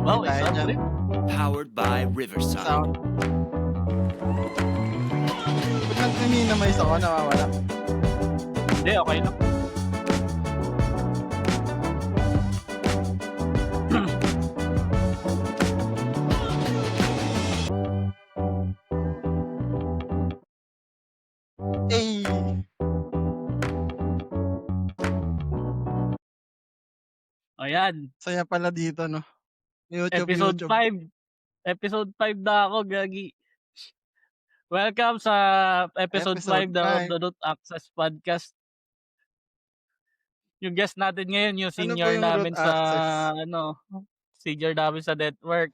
Wow, tayo isa dyan. pre. Powered by Riverside. Sound. Pag nagminimize ako, nawawala. Hindi, okay lang. Ay! Ayan, Saya pala dito, no? episode YouTube. 5. Episode 5 na ako, gagi. Welcome sa episode 5 Episode of 5. the Root Access Podcast. Yung guest natin ngayon, yung Ano po senior yung root namin sa, access? senior namin sa network.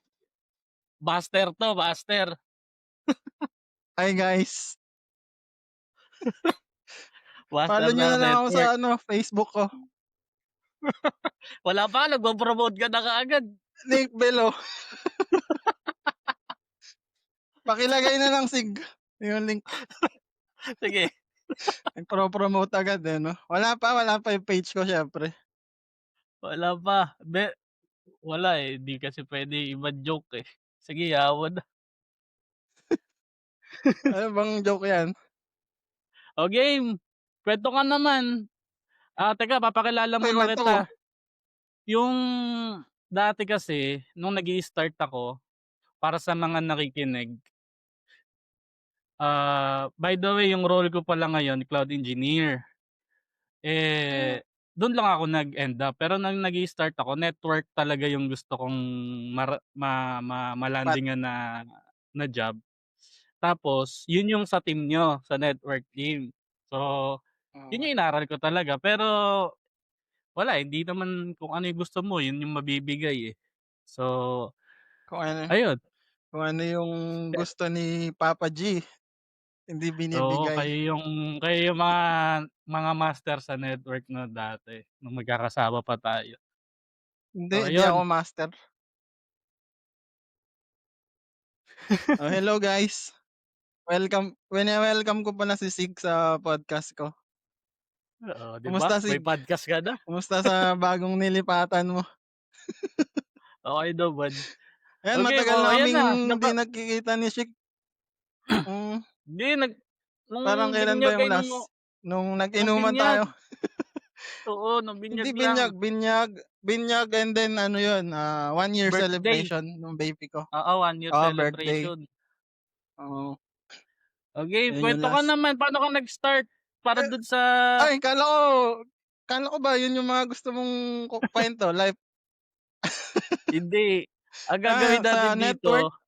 Buster to, Buster. Hi, guys. Buster Follow nyo ng na lang ako sa network. Facebook ko. Wala pa, nagpo-promote ka na kaagad. Link below. Pakilagay na lang yung link. Sige. Nagpro-promote agad no? Wala pa yung page ko syempre. Wala pa. Wala eh. Di kasi pwede ibang joke eh. Sige, yawan na. Ano bang joke yan? O game. Kwento ka naman. Teka, papakilala Okay, muna kwento ko. kita. Yung dati kasi, nung nag-i-start ako, para sa mga nakikinig, by the way, yung role ko pala ngayon, cloud engineer. Doon lang ako nag-end up. Pero nang nag-i-start ako, network talaga yung gusto kong malandingan na job. Tapos, yun yung sa team nyo, sa network team. So, yun yung inaral ko talaga. Pero, wala, hindi naman kung ano yung gusto mo, yun yung mabibigay eh. So, Kung ayun. ano yung gusto ni Papa G, hindi Oo, binibigay. kayo yung mga master sa network na dati, nung magkakasama pa tayo. So, Hindi ako ayun. master. Hello guys. Welcome ko pala si Sig sa podcast ko. Oo, 'di ba? Kumusta May Sig? podcast ka na. Kumusta sa bagong nilipatan mo? Okay naman. Ayan, Okay, matagal na ayan kaming na. hindi nagkikita ni Sig. Hindi Parang nung kailan ba binyag yung ay last? Nung nung nag-inuman binyag. tayo. Oo, nung Hindi binyag lang. binyag and then ano yun, 1 year Birthday. celebration ng baby ko. Oo, 1 year Birthday. celebration. Oo, Okay, yun yung kwento ka last. naman. Paano ka nag-start? Para dun sa... Ay, kala ko ba yun yung mga gusto mong kwento, life Hindi. Ang gagawin sa natin network? dito,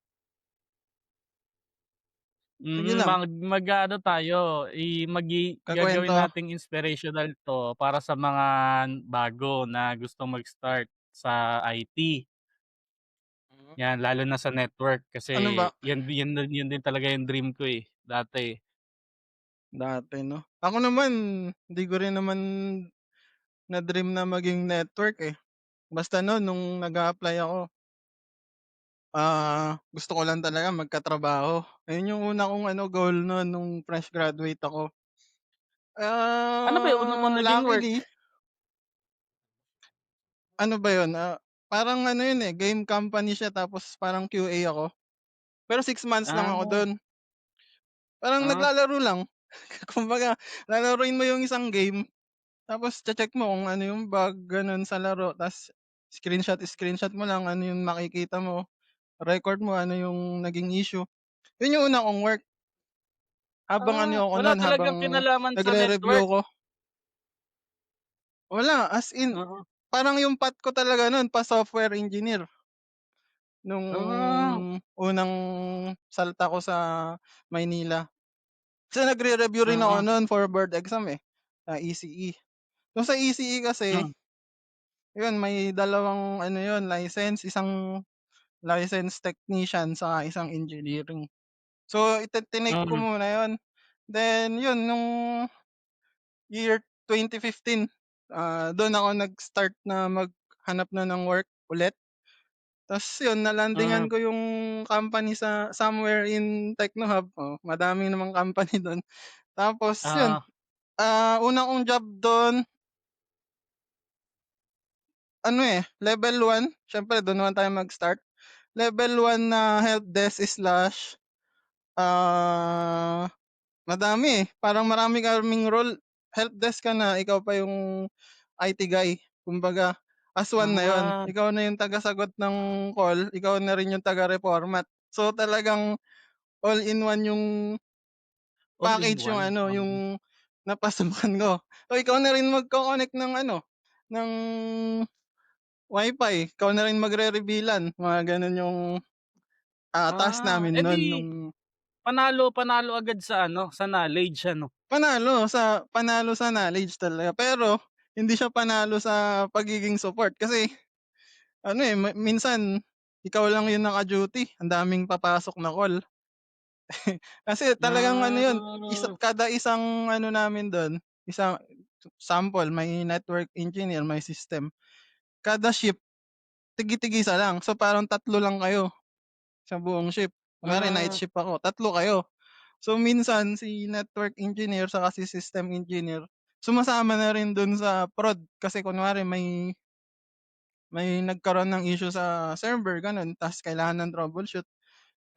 Sige lang, mag-ano tayo, gagawin kakwento. nating inspirational 'to para sa mga bago na gustong mag-start sa IT. Yan, lalo na sa network Ano kasi ba? yun din talaga yung dream ko, eh, dati. Dati 'no? Ako naman, hindi ko rin naman na-dream na maging network, eh. Basta no'n nung nag-a-apply ako, gusto ko lang talaga magkatrabaho. Ayun yung una kong goal no'n nung fresh graduate ako. Ano ba yung una mo naging work? Luckily, ano ba 'yun, parang ano 'yun, eh, game company siya tapos parang QA ako. Pero 6 months lang ako Ah, do'n. Parang ah, naglalaro lang. Kumbaga lalaruin mo yung isang game, tapos check mo kung ano yung bug, gano'n sa laro ta's screenshot mo lang ano yung makikita mo, record mo ano yung naging issue. Yun yung una kong work, habang ako wala nun, habang talagang kinalaman sa nagre-review network. ako. Wala, as in, Oo. parang yung path ko talaga nun pa-software engineer, nung Ah, unang salta ko sa Maynila. Kasi nagre-review rin ako mm, nun for board exam, eh, sa ECE. Yung sa ECE kasi, hmm, yun may dalawang yun license, isang licensed technician saka isang engineering. So tinake ko hmm, muna yun. Then yun nung year 2015, dun ako nag-start na maghanap na ng work ulit. Tas yun hmm, nalandingan ko yung company sa somewhere in Techno Hub, madami namang company dun. Tapos yun, oo, una kong job dun, ano, level 1 siyempre dun naman tayo mag-start. Level 1 na helpdesk slash, ah, madami, parang marami kaming role. Helpdesk ka na, ikaw pa yung IT guy. Kumbaga, as one na yun. Ah, Ikaw na yung tagasagot ng call, ikaw na rin yung taga-reformat. So, talagang all in one yung all in package yung one, ano, yung napasukan ko. So, ikaw na rin magko-connect ng ano, ng Wi-Fi, ikaw na rin magre-revealan, mga gano'n yung, task namin Eh, nun di nung panalo agad sa ano, sa knowledge ano? panalo sa knowledge talaga. Pero hindi siya panalo sa pagiging support kasi ano, minsan ikaw lang yung naka-duty, ang daming papasok na call. Kasi talagang ano yun, Ah, kada isang ano namin dun, isang sample may network engineer, may system. Kada shift tigi-tigisa lang. So, parang 3 lang kayo sa buong shift. Kunwari night hmm, shift ako, 3 kayo. So, minsan si network engineer saka si system engineer, sumasama na rin dun sa prod kasi kunwari may nagkaroon ng issue sa server gano'n ta's kailangan ng troubleshoot.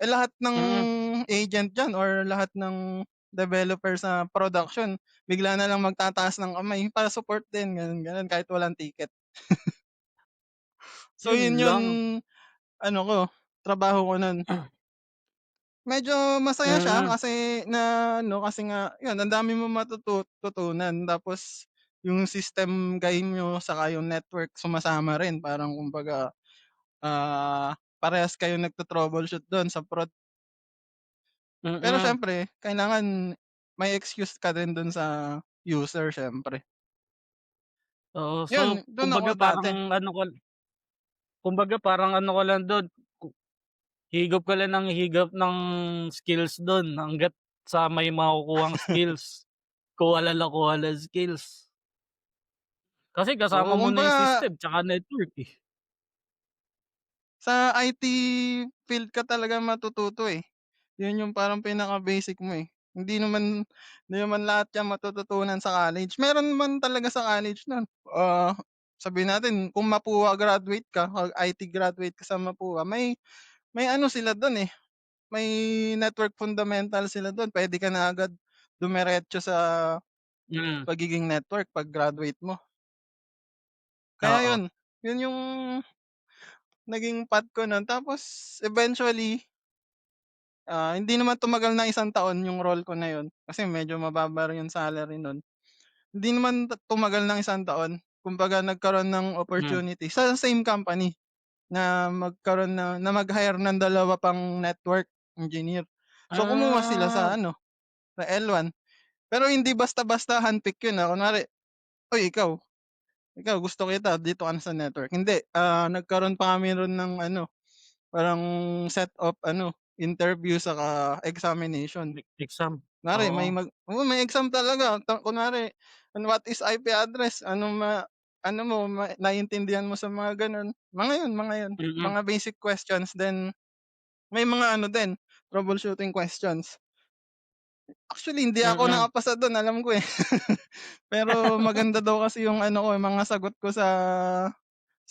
Eh, lahat ng mm. agent diyan or lahat ng developer sa production bigla na lang magtataas ng kamay para support din gano'n, gano'n kahit walang ticket. So, Yun yun yung lang. ano ko, trabaho ko nun. Medyo masaya siya Mm, kasi kasi nga yun ang dami mong matututunan tapos yung system guy niyo saka yung network sumasama rin parang kumbaga, parehas kayong nagto-troubleshoot dun sa prod. Pero mm. siyempre kailangan may excuse ka din dun sa user siyempre. Oo, Yun, so dun ako dati. kumbaga parang ano ka lang dun, higop ka lang ng higop ng skills dun hangga't sa may makukuhang skills. Kuha lang skills. Kasi Oo, kasama mo na yung kumbaga system tsaka network, eh. sa IT field ka talaga matututo, eh. Yun yung parang pinaka-basic mo, eh. Hindi naman lahat yan matututunan sa college. Meron man talaga sa college nun, sabihin natin kung MAPUA graduate ka or IT graduate ka sa MAPUA, may ano sila dun, eh, may network fundamental sila dun. Puwede ka na agad dumiretso sa Mm, pagiging network 'pag graduate mo. Kaya oo. yun yung naging path ko nun tapos eventually, hindi naman tumagal ng 1 taon yung role ko na yun, kasi medyo mababa rin yung salary nun. Hindi naman tumagal ng 1 taon, kumbaga nagkaroon ng Hmm. opportunity sa same company na magkaroon na mag-hire ng 2 pang network engineer. So, kumuha sila Ah, sa ano, sa L1. Pero hindi basta-basta handpick yun, kunwari, "Uy, ikaw gusto kita dito ka na sa network." Hindi, nagkaroon pa kami nun ng ano, parang set of ano, interview saka examination. exam, Kunwari oo. may exam talaga kunwari, what is IP address, ano mo naiintindihan mo sa mga gano'n, mga yun, Mm, mga basic questions then may mga ano din, troubleshooting questions. Actually hindi ako mm. nakapasa dun alam ko, eh. Pero maganda daw kasi yung ano ko, yung mga sagot ko sa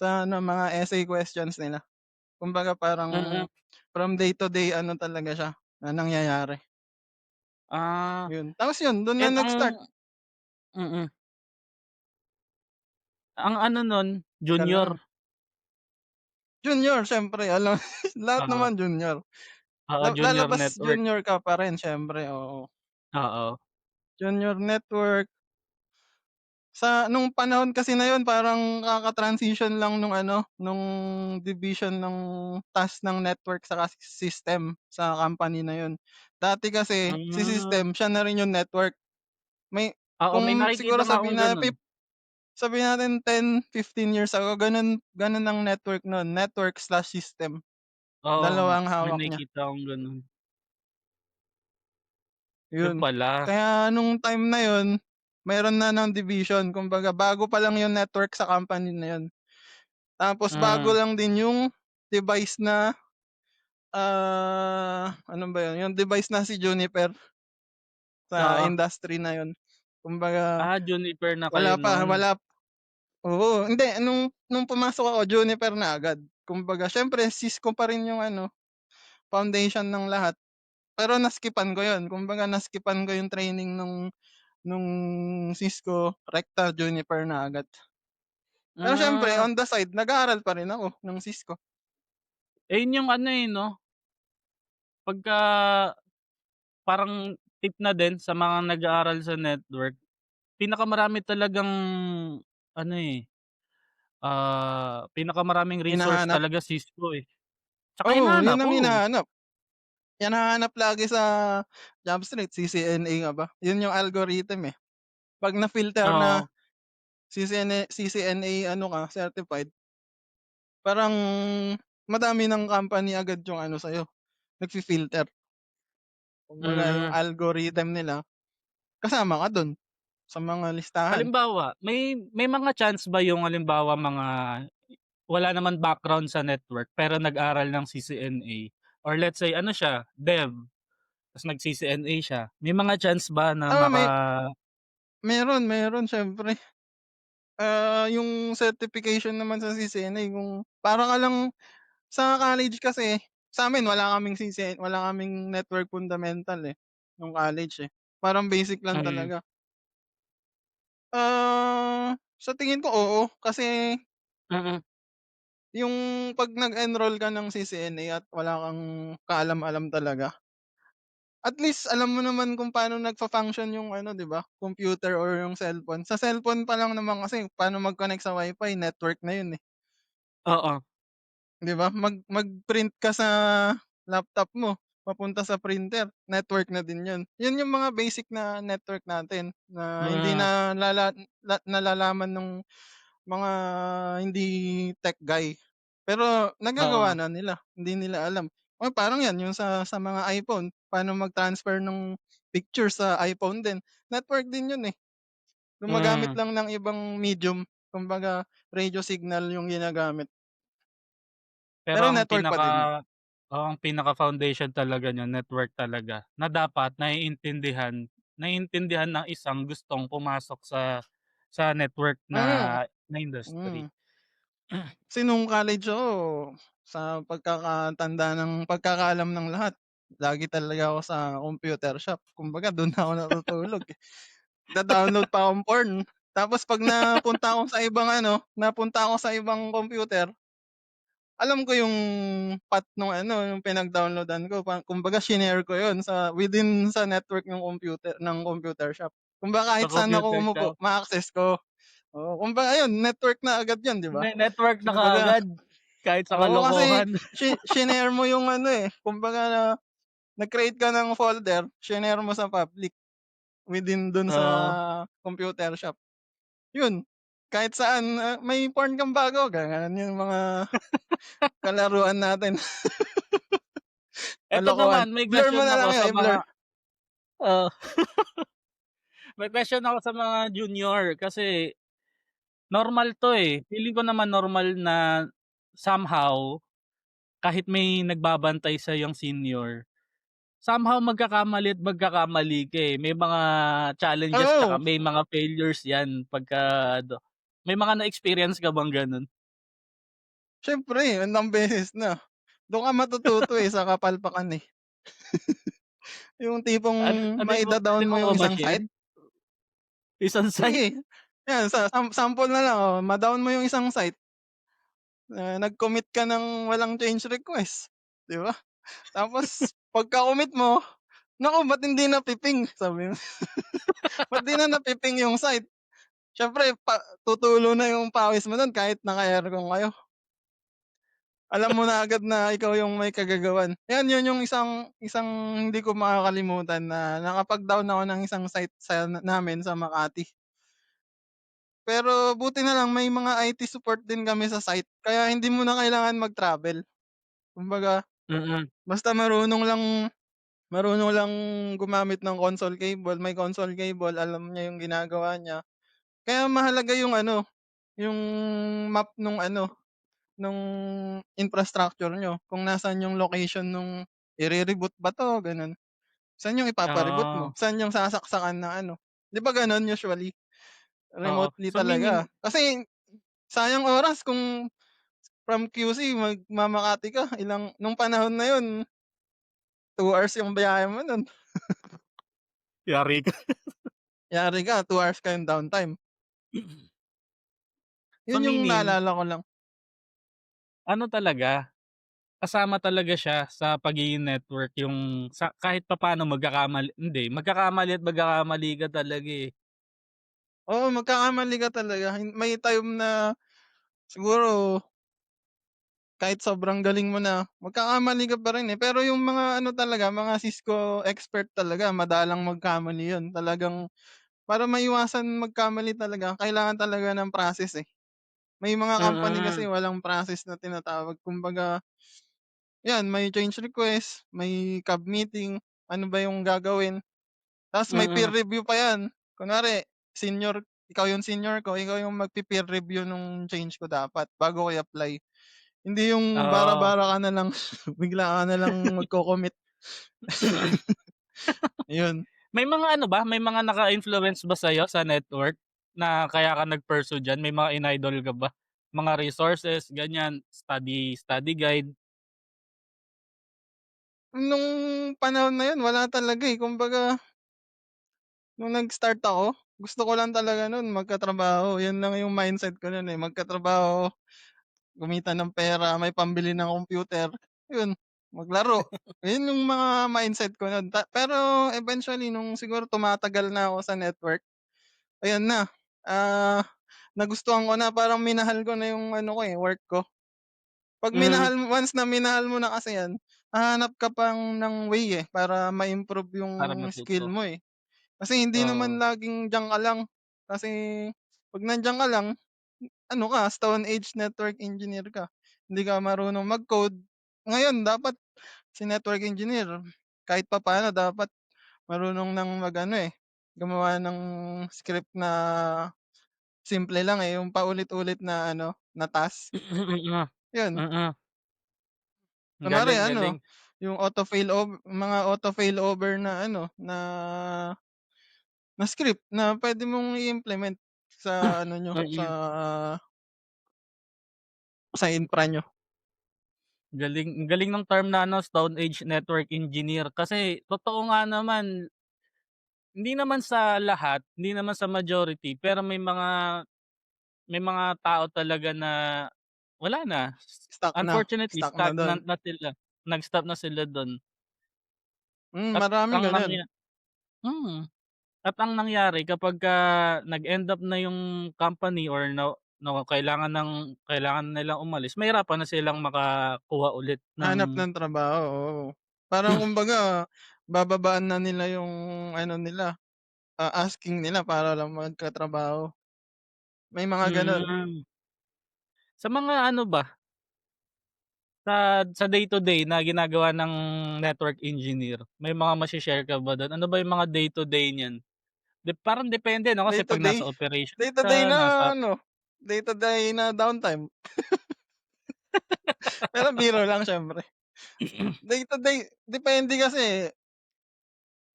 ano, mga essay questions nila. Kumbaga Mm. parang from day to day ano talaga siya, na nangyayari, Ah, yun. Tapos yun, dun na and nag-start, mm, ang ano nun tagal junior, na. Junior siyempre alam lahat oo, naman junior. oo, junior Lalabas network, junior ka pa rin siyempre, oo. oo. Junior network, nung panahon kasi na yun parang kaka-transition lang nung ano, nung division ng task ng network saka system sa company na yun. Dati kasi si Hmm, system siya na rin yung network. May oo, may kung nakikita siguro nga akong gano'n. sabihin natin 10, 15 years ago ganun ang network nun, network/system, Oo nga, dalawa ang may hawak niya. nakikita akong gano'n. Yun Yun. pala, Kaya nung time na yun, meron na ng division kumbaga bago pa lang yung network sa company na yun. Tapos bago hmm, lang din yung device na, ano ba yun, yung device na si Juniper sa oo. industry na yun. Kumbaga Juniper na kayo wala pa nun, wala Oo, hindi nung pumasok ako Juniper na agad. Kumbaga siyempre Cisco pa rin yung ano, foundation ng lahat, pero na-skipan ko yun. Kumbaga na-skipan ko yung training nung Cisco, rekta Juniper na agad. Pero siyempre Ah, on the side nag-aaral pa rin ako ng Cisco. yun yung ano, eh, 'no, pagka parang tip na din sa mga nag-aaral sa network, pinakamarami talagang ano, eh, pinakamaraming resource Hinahanap, talaga Cisco, eh. Tsaka oo, yun hinahanap, ang oo. hinahanap. Yan hahanap lagi sa JobStreet, CCNA nga ba, yun yung algorithm, eh. 'Pag na-filter na Oo, CCNA ano ka certified, parang madami ng company agad yung ano sa'yo, nagfi-filter. Kumbaga yung mm. algorithm nila kasama ka dun sa mga listahan. Halimbawa, may mga chance ba yung halimbawa mga wala naman background sa network pero nag-aral ng CCNA or let's say ano siya, dev, ta's nag-CCNA siya, may mga chance ba na Oo, meron siyempre. Yung certification naman sa CCNA kung para ka lang sa college kasi, sa'min wala kaming network fundamental, eh, nung college, eh. Parang basic lang mm, talaga. Sa tingin ko oo, kasi mm, yung 'pag nag-enroll ka ng CCNA at wala kang kaalam-alam talaga, at least alam mo naman kung paano nagfa-function yung ano, 'di ba, computer or yung cellphone. Sa cellphone pa lang naman kasi paano mag-connect sa WiFi, network na yun, eh. oo, 'Di ba, mag-print ka sa laptop mo, papunta sa printer, network na din 'yun. 'Yun yung mga basic na network natin na hindi mm, na nalalaman nung mga hindi tech guy. Pero nagagawa oo, na nila, hindi nila alam. Parang 'yan yung sa mga iPhone, paano mag-transfer ng picture sa iPhone din, network din 'yun, eh. Gumagamit hmm. lang ng ibang medium, kumbaga radio signal yung ginagamit, Pero pero network pa din 'yun. ang pinaka-foundation talaga niyan network talaga na dapat naiintindihan ng isang gustong pumasok sa network Hmm, na industry. hmm. Kasi nung college ako, sa pagkakaalam ng lahat, lagi talaga ako sa computer shop. Kumbaga dun ako natutulog, eh. Nagda-download pa akong porn, tapos 'pag napunta ako sa ibang computer, alam ko yung path nung ano, yung pinag-downloadan ko, kumbaga shinare ko yun sa network ng computer shop. Kumbaga Sa kahit saan ako computer umupo shop, ma-access ko. Oo, kumbaga ayun, network na agad yun, 'di ba? network na Kumbaga kaagad kahit sa oo, kasi kalokohan. shinare mo yung ano, eh, kumbaga nag-create ka ng folder, shinare mo sa public within dun sa Oo, computer shop. Yun, kahit saan, may porn kang bago, gano'n yung mga kalaruan natin, eto kalokohan. naman may Blur mo question na ako lang yun, sa i-blur. mga oo, may question ako sa mga junior kasi normal 'to, eh, feeling ko naman normal na somehow kahit may nagbabantay sa'yong senior, somehow magkakamali at magkakamali ka, eh. May mga challenges tsaka Oo, may mga failures 'yan pagka ano may mga na-experience ka bang gano'n? siyempre ilang beses na. Dun ka matututo, eh, sa kapalpakan, eh. Yung tipong Ano yung puwede maida-down mo mo yung isang ma-share? site, Isang site? sige, yan sample na lang, ma-down mo yung isang site, nag-commit ka ng walang change request, 'di ba? Tapos pagka-commit mo, "Naku, ba't hindi napi-ping?" Sabi mo, "Ba't 'di na napi-ping yung site?" Siyempre tutulo na yung pawis mo nun kahit naka-aircon kayo. Alam mo na agad na ikaw yung may kagagawan. Yun yung isang isang hindi ko makakalimutan na nakapag-down ako ng isang site namin sa Makati. Pero buti na lang may mga IT support din kami sa site, kaya hindi mo na kailangan mag-travel. Kumbaga Mm, basta marunong lang gumamit ng console cable, may console cable, alam niya yung ginagawa niya. Kaya mahalaga yung ano, yung map nung infrastructure niyo, kung nasaan yung location nung ire-reboot ba 'to, gano'n. Saan yung ipapa-reboot mo, oo, saan yung sasaksakan na ano, 'di ba gano'n usually, oo. remotely So meaning talaga. Kasi sayang oras kung from QC magma-Makati ka nung panahon na yun 2 hours yung biyahe mo nun, Yari ka. yari ka 2 hours ka yung downtime. Sa Yun yung meaning, naalala ko lang. ano talaga, kasama talaga siya sa pagiging network yung sa kahit papaano magkakamali at magkakamali ka talaga, eh. Oo, magkakamali ka talaga, may time na siguro kahit sobrang galing mo na, magkakamali ka pa rin, eh. Pero yung mga ano talaga, mga Cisco expert talaga madalang magkamali yun. Talagang para maiwasan magkamali talaga kailangan talaga ng process, eh. May mga company kasi Mm, walang process na tinatawag. Kumbaga, 'yan may change request, may cab meeting, ano ba yung gagawin, ta's may peer mm, review pa 'yan. Kunwari ikaw yung senior ko, ikaw yung magpe-peer review nung change ko dapat bago ko i-apply. Hindi yung oo. bara-bara ka na lang bigla ka na lang magko-commit, yun. May mga ano ba, may mga naka-influence ba sa'yo sa network na kaya ka nag-pursue diyan, may mga in-idol ka ba? Mga resources ganyan, study guide? Nung panahon na yun wala talaga, eh. Kumbaga nung nag-start ako, gusto ko lang talaga nun magkatrabaho. Yun lang yung mindset ko nun, eh, magkatrabaho, kumita ng pera, may pambili ng computer, yun, maglaro. Yun yung mga mindset ko nun pero eventually nung siguro tumatagal na ako sa network, ayan na, ah, nagustuhan ko na, parang minahal ko na yung ano ko, eh, work ko. 'Pag Mhm, once na minahal mo na kasi yan, hahanap ka pang ng way, eh, para ma-improve yung para skill matuto, mo, eh. Kasi hindi naman oo. laging diyan ka lang. Kasi 'pag nandiyan ka lang, ano ka, Stone Age network engineer ka. Hindi ka marunong mag-code. Ngayon dapat si network engineer kahit papaano dapat marunong ng mag-ano, eh, gumawa ng script na simple lang, eh, yung paulit-ulit na ano, na task, Mm, 'yun. mm. Kunwari Galing, ano, galing. yung mga auto failover na ano, na script na puwede mong i-implement sa ano niyo, Mm, sa infra niyo. ang galing ng term na ano, Stone Age Network Engineer kasi totoo nga naman, hindi naman sa lahat, hindi naman sa majority, pero may mga tao talaga na wala na, unfortunately Stuck na dun. stagnant na sila, nag-stop na sila dun at Maraming ang gano'n. mm, at ang nangyari kapagka nag-end up na yung company or kailangan nilang umalis, mahirapan na silang makakuha ulit Hanap ng ng trabaho, oo. Parang kumbaga bababaan na nila yung ano nila, asking nila para lang magkatrabaho. May mga gano'n. mm. Sa mga ano ba, sa day to day na ginagawa ng network engineer, may mga mashi-share ka ba dun? Ano ba yung mga day to day niyan? Parang depende 'no, Day kasi to 'pag day nasa operations day to day ka, na ano, day to day na downtime. Pero biro lang siyempre. Day to day depende kasi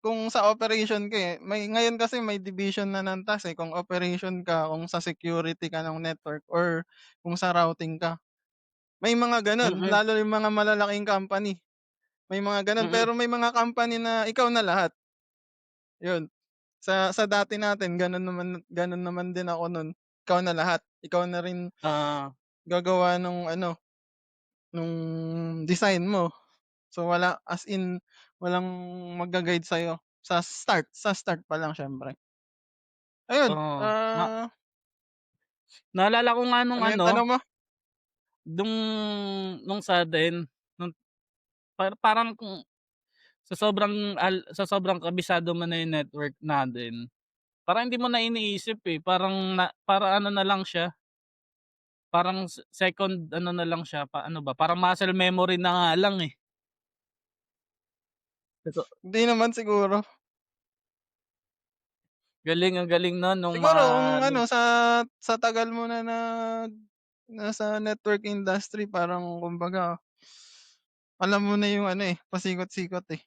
kung sa operation ka, eh. Ngayon kasi may division na ng task, eh, kung operation ka, kung sa security ka ng network or kung sa routing ka. May mga gano'n, mm, lalo yung mga malalaking company, may mga gano'n. mm, Pero may mga company na ikaw na lahat, 'yun. Sa dati natin gano'n naman din ako nun, ikaw na lahat. Ikaw na rin ah, gagawa nung ano, nung design mo. So as in walang magga-guide sa'yo sa start pa lang siyempre. Ayun, oo. Naalala ko nga nung ano yung tanong ano, mo? nung nung sudden, nung parang kung sa sobrang kabisado mo na yung network natin, parang hindi mo na iniisip, eh, parang ano na lang siya, parang second ano na lang siya, ano ba, parang muscle memory na nga lang, eh. Toto Hindi naman siguro. ang galing nun nung Siguro mga kung nung ano sa tagal mo na nasa network industry parang kumbaga alam mo na yung ano, eh, pasikot-sikot, eh.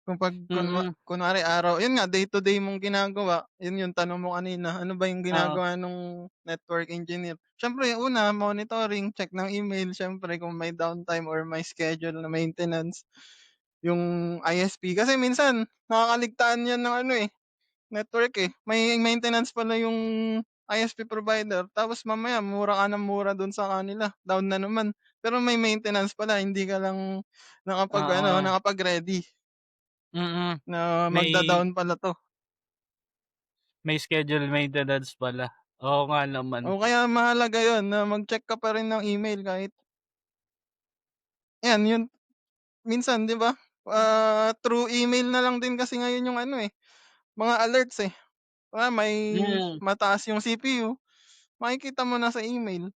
Kung 'pag Mm, kunwari araw yun nga day to day mong ginagawa, yun yung tanong mo kanina, ano ba yung oo, ginagawa nung network engineer? Siyempre una monitoring, check ng email siyempre kung may downtime or may schedule na maintenance, yung ISP. Kasi minsan nakakaligtaan yan ng ano, eh, network, eh. May maintenance pala yung ISP provider tapos mamaya mura ka ng mura dun sa kanila, down na naman. Pero may maintenance pala, hindi ka lang nakapag-ano, oo, nakapag-ready mm. na May magda-down pala 'to. may schedule maintenance pala. Oo nga naman. O kaya mahalaga yun na mag-check ka pa rin ng email kahit 'yan yun minsan 'di ba, through email na lang din kasi ngayon yung ano, eh, mga alerts, eh. May Hmm, mataas yung CPU, makikita mo na sa email.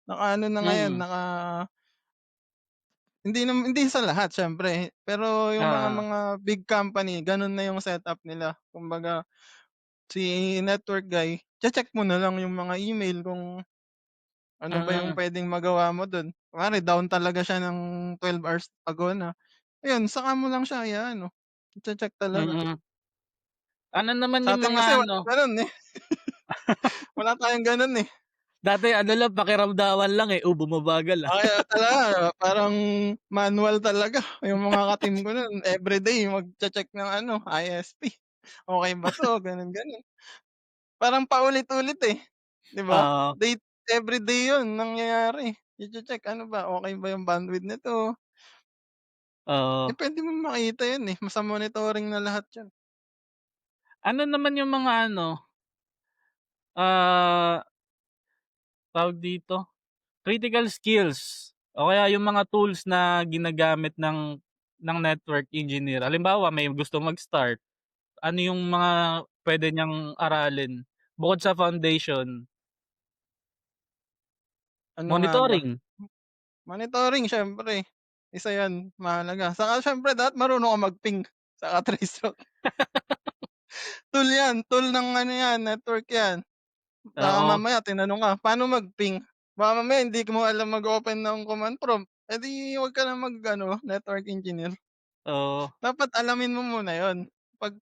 Naka-ano na ngayon, mm, hindi sa lahat siyempre, pero yung oo, mga big company gano'n na yung setup nila. Kumbaga si network guy, check mo na lang yung mga email kung ano ba yung mm, puwedeng magawa mo dun. Kunwari down talaga siya ng 12 hours ago na, ayun saka mo lang siya i-aano, i-che-check talaga. mm. Ano naman yung Sa'tin mga kasi ano, walang gano'n, eh, wala tayong gano'n, eh. dati ano lang pakiramdaman lang, eh, bumabagal, ah. Kaya talaga parang manual talaga yung mga ka-team ko nun everyday magche-check ng ano, ISP. Okey ba 'to, gano'n, gano'n. Parang paulit-ulit, eh, 'di ba? Oo, Everyday yun nangyayari. Iche-check ano ba, okey ba yung bandwidth nito? oo. Eh, puwede mong makita yun, eh, sa monitoring na lahat yan. Ano naman yung mga ano, ah, tawag dito, critical skills o kaya yung mga tools na ginagamit ng network engineer. Halimbawa, may gustong mag-start, ano yung mga puwede niyang aralin bukod sa foundation? Ano nga ba? Monitoring, Monitoring siyempre, isa yan mahalaga. Saka siyempre dapat marunong kang mag-ping saka traceroute. Tool yan, tool ng ano yan, network yan. Baka oo, mamaya tinanong ka, "Paano mag-ping?" Baka mamaya hindi mo alam mag-open ng command prompt, eh, di wag ka na mag-ano, network engineer. oo, Dapat alamin mo muna yon. 'Pag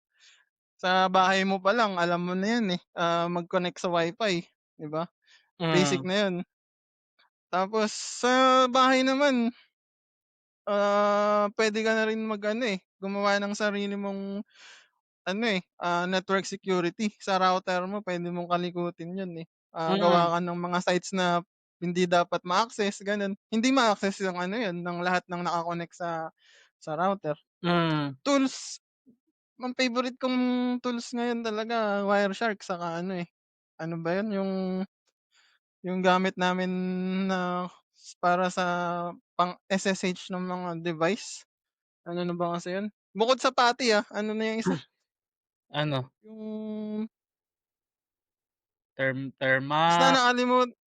sa bahay mo pa lang alam mo na 'yan, eh, mag-connect sa WiFi, 'di ba? Basic hmm, na 'yun. Tapos sa bahay naman, puwede ka na rin mag-ano, eh, gumawa ng sarili mong ano, eh, network security. Sa router mo puwede mong kalikutin 'yun, eh. mm, Gawa ka ng mga sites na hindi dapat ma-access, gano'n. Hindi ma-access yung ano 'yun, ng lahat ng naka-connect sa router. hmm, Tools, ang favorite kong tools ngayon talaga Wireshark saka ano, eh, ano ba 'yun, yung gamit namin na para sa pang-SSH ng mga device. Ano na ba kasi 'yun? Bukod sa PATI, ano na yung isa, ano, yung basta Terma,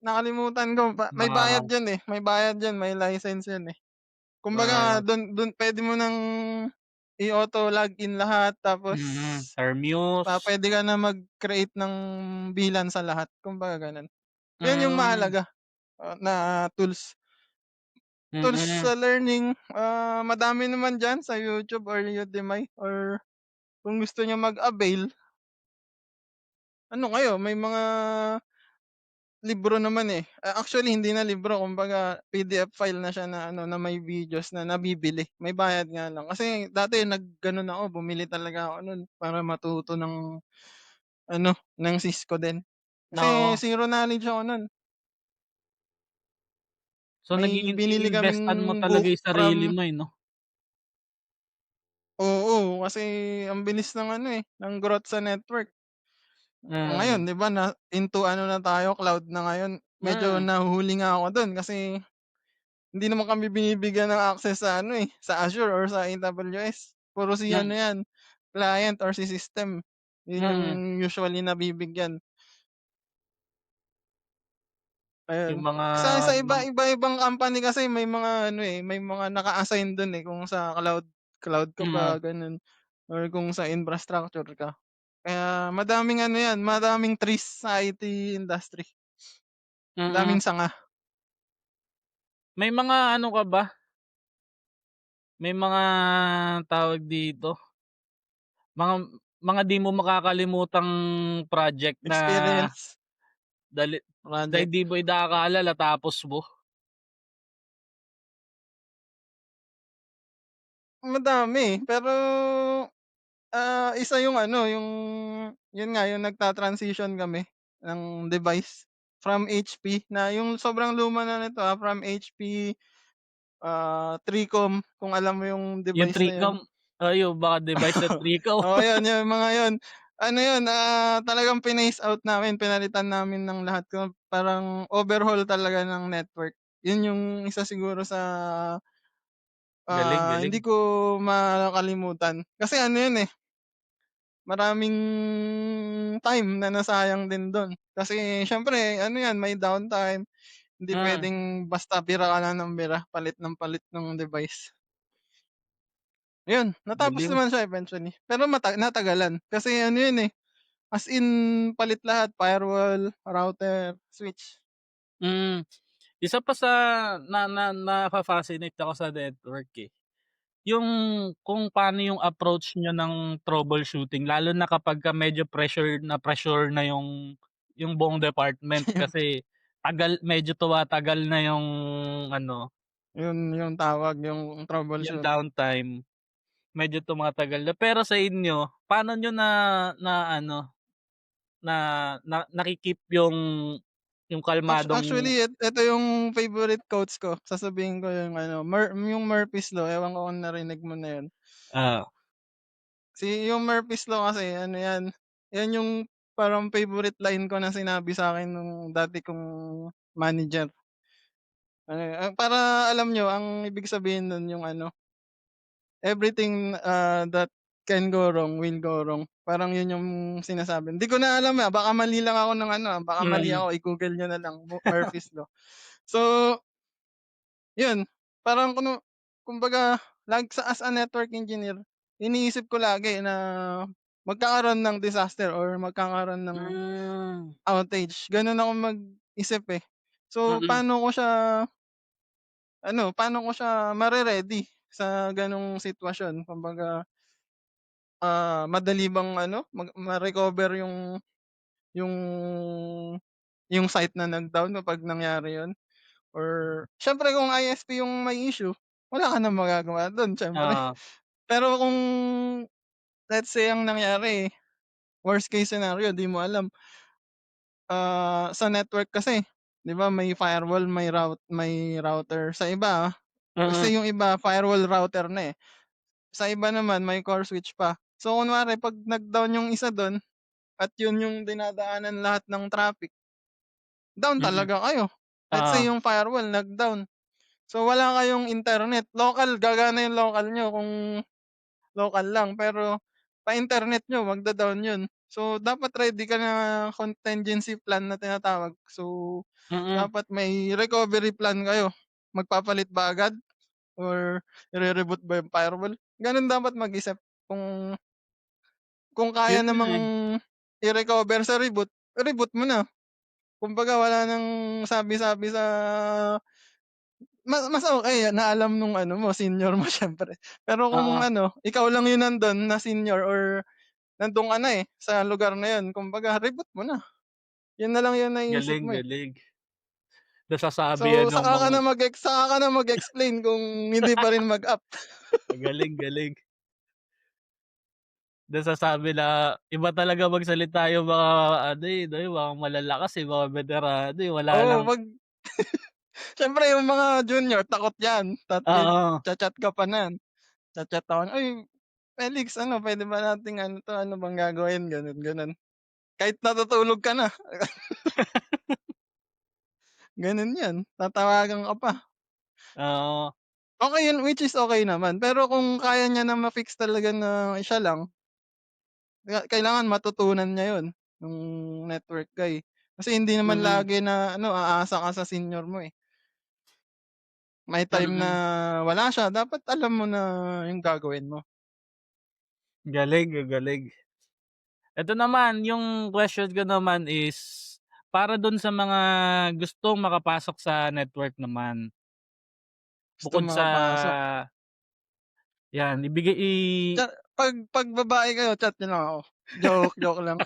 nakalimutan ko may bayad mga 'yan, eh, may bayad 'yan, may license 'yan, eh. Kumbaga mga dun puwede mo ng i-auto login lahat tapos Termuse, puwede ka na mag-create ng VLAN sa lahat, kumbaga gano'n. 'Yun yung hmm, mahalaga, na tools. Tools mm, sa learning, madami naman diyan sa YouTube or Udemy or kung gusto niyo mag-avail, ano kayo, may mga libro naman, eh. Actually hindi na libro kumbaga PDF file na siya na ano, na may videos na nabibili, may bayad nga lang. Kasi dati nag-gano'n ako, bumili talaga ako no'n para matuto ng ano, ng Cisco din. Kasi oo. zero knowledge ako no'n. So, May binili iniimbestan mo kaming talaga book yung sarili from mo, eh, 'no? oo, kasi ang bilis ng ano, eh, ng growth sa network. Ngayon Mm, 'di ba na into ano na tayo, cloud na ngayon. Medyo mm, nahuhuli nga ako dun kasi hindi naman kami binibigyan ng access sa ano, eh, sa Azure or sa AWS. Puro si ano mm, 'yan, client or si system. Yun yung mm, usually nabibigyan, yung ayun. mga Sa bang iba-ibang company kasi may mga ano, eh, may mga naka-assign dun, eh, kung sa cloud ka mm, ba gano'n or kung sa infrastructure ka. Kaya madaming ano 'yan, madaming trees sa IT industry, mm. daming sanga. May mga ano ka ba, may mga tawag dito, mga mga di mo makakalimutang project na Experience, dali dahil project. di mo inaakala natapos mo. Madami, pero, isa yung ano, yun nga, yung nagta-transition kami ng device from HP na yung sobrang luma na nito, from HP, 3Com, kung alam mo yung Yung device na yun. 3Com, yung mga device na 3Com. Oo, yun, yung mga yun. Ano yun, talagang phinace out namin, pinalitan namin ng lahat ko, parang overhaul talaga ng network. Yun yung isa siguro sa, Galing, hindi galing. ko makakalimutan. Kasi ano yun, eh, maraming time na nasayang din dun. Kasi siyempre ano yan, may downtime, hindi Mm, puwedeng basta bira ka lang ng bira, palit ng palit ng device. Ayun, natapos galing. naman siya eventually, pero natagalan. Kasi ano yun, eh, as in palit lahat, firewall, router, switch. Hmm, isa pa sa nafa-fascinate ako sa network, eh, yung kung paano yung approach niyo ng troubleshooting lalo na kapagka medyo pressure na yung buong department kasi medyo tumatagal na yung ano, Yun yung tawag, yung yung troubleshoot. downtime, medyo tumatagal na. Pero sa inyo, paano niyo na na ano, na naki-keep yung kalmadong Actually, eto yung favorite quotes ko, sasabihin ko yung ano, yung Murphy's Law, ewan ko kung narinig mo na yun. ah, Yung Murphy's Law kasi ano yan, yan yung parang favorite line ko na sinabi sa'kin nung dati kong manager. Ano, para alam niyo ang ibig sabihin nun yung ano, everything, that can go wrong will go wrong. Parang yun yung sinasabi. Hindi ko na alam, baka mali lang ako ng ano, baka mali mm, ako, i-Google niyo na lang Murphy's Law. So, yun, parang kumbaga as a network engineer, iniisip ko lagi na magkakaroon ng disaster or magkakaroon ng hmm, outage, gano'n ako mag-isip, eh. So, mm, paano ko siya mare-ready sa gano'ng sitwasyon? Kumbaga, madali bang ano, ma-recover yung yung site na nag-down kapag nangyari yun? Or siyempre kung ISP yung may issue, wala ka ng magagawa dun siyempre. oo, Pero kung let's say ang nangyari, worst case scenario, di mo alam, sa network kasi, 'di ba may firewall, may router. Sa iba, mm, kasi yung iba firewall router na, eh. Sa iba naman may core switch pa. So kunwari 'pag nag-down yung isa dun at yun yung dinadaanan lahat ng traffic, down mm, talaga kayo. Let's say oo, yung firewall nag-down, so wala kayong internet, local gagana yung local niyo kung local lang, pero pa-internet niyo magda-down yun. So, dapat ready ka na contingency plan na tinatawag. So, mm, dapat may recovery plan kayo. Magpapalit ba agad or ire-reboot ba yung firewall? Gano'n dapat mag-isip. Kung kaya yun nga, namang eh, i-recover sa reboot, reboot mo na. Kumbaga wala ng sabi-sabi sa mas okey na alam nung ano mo, senior mo siyempre. Pero kung oo, ano, ikaw lang yung nandun na senior or nandun ka na, eh, sa lugar na yun, kumbaga reboot mo na. Yun na lang yung naiisip galing, mo, eh. galing. Nasasabi So, yan ng mga saka ka na mag-explain kung hindi pa rin mag-up. galing, galing. Nasasabi na iba talaga magsalita yung mga ano, eh, 'no, yung mga malalakas, eh, mga beterano, eh, wala Oo, lang 'Siyempre yung mga junior takot yan, oo, cha-chat ka pa niyan, cha-chat ako, "Uy, Felix, ano puwede ba nating ano 'to, ano bang gagawin?" Gano'n, gano'n. Kahit natutulog ka na, gano'n yan, tatawagan ka pa. oo, Okey yun, which is okey naman, pero kung kaya niya na ma-fix talaga na siya lang, kailangan matutunan niya yun, nung network guy. Kasi hindi naman mm, lagi na ano, aasa ka sa senior mo, eh. May time na mm. wala siya, dapat alam mo na yung gagawin mo. Galing, ang galing. Eto naman, yung question ko naman is, para dun sa mga gustong makapasok sa network naman, Gustong bukod sa makapasok. 'Yan ibigay 'Pag babae kayo chat niyo lang ako. Joke, joke lang.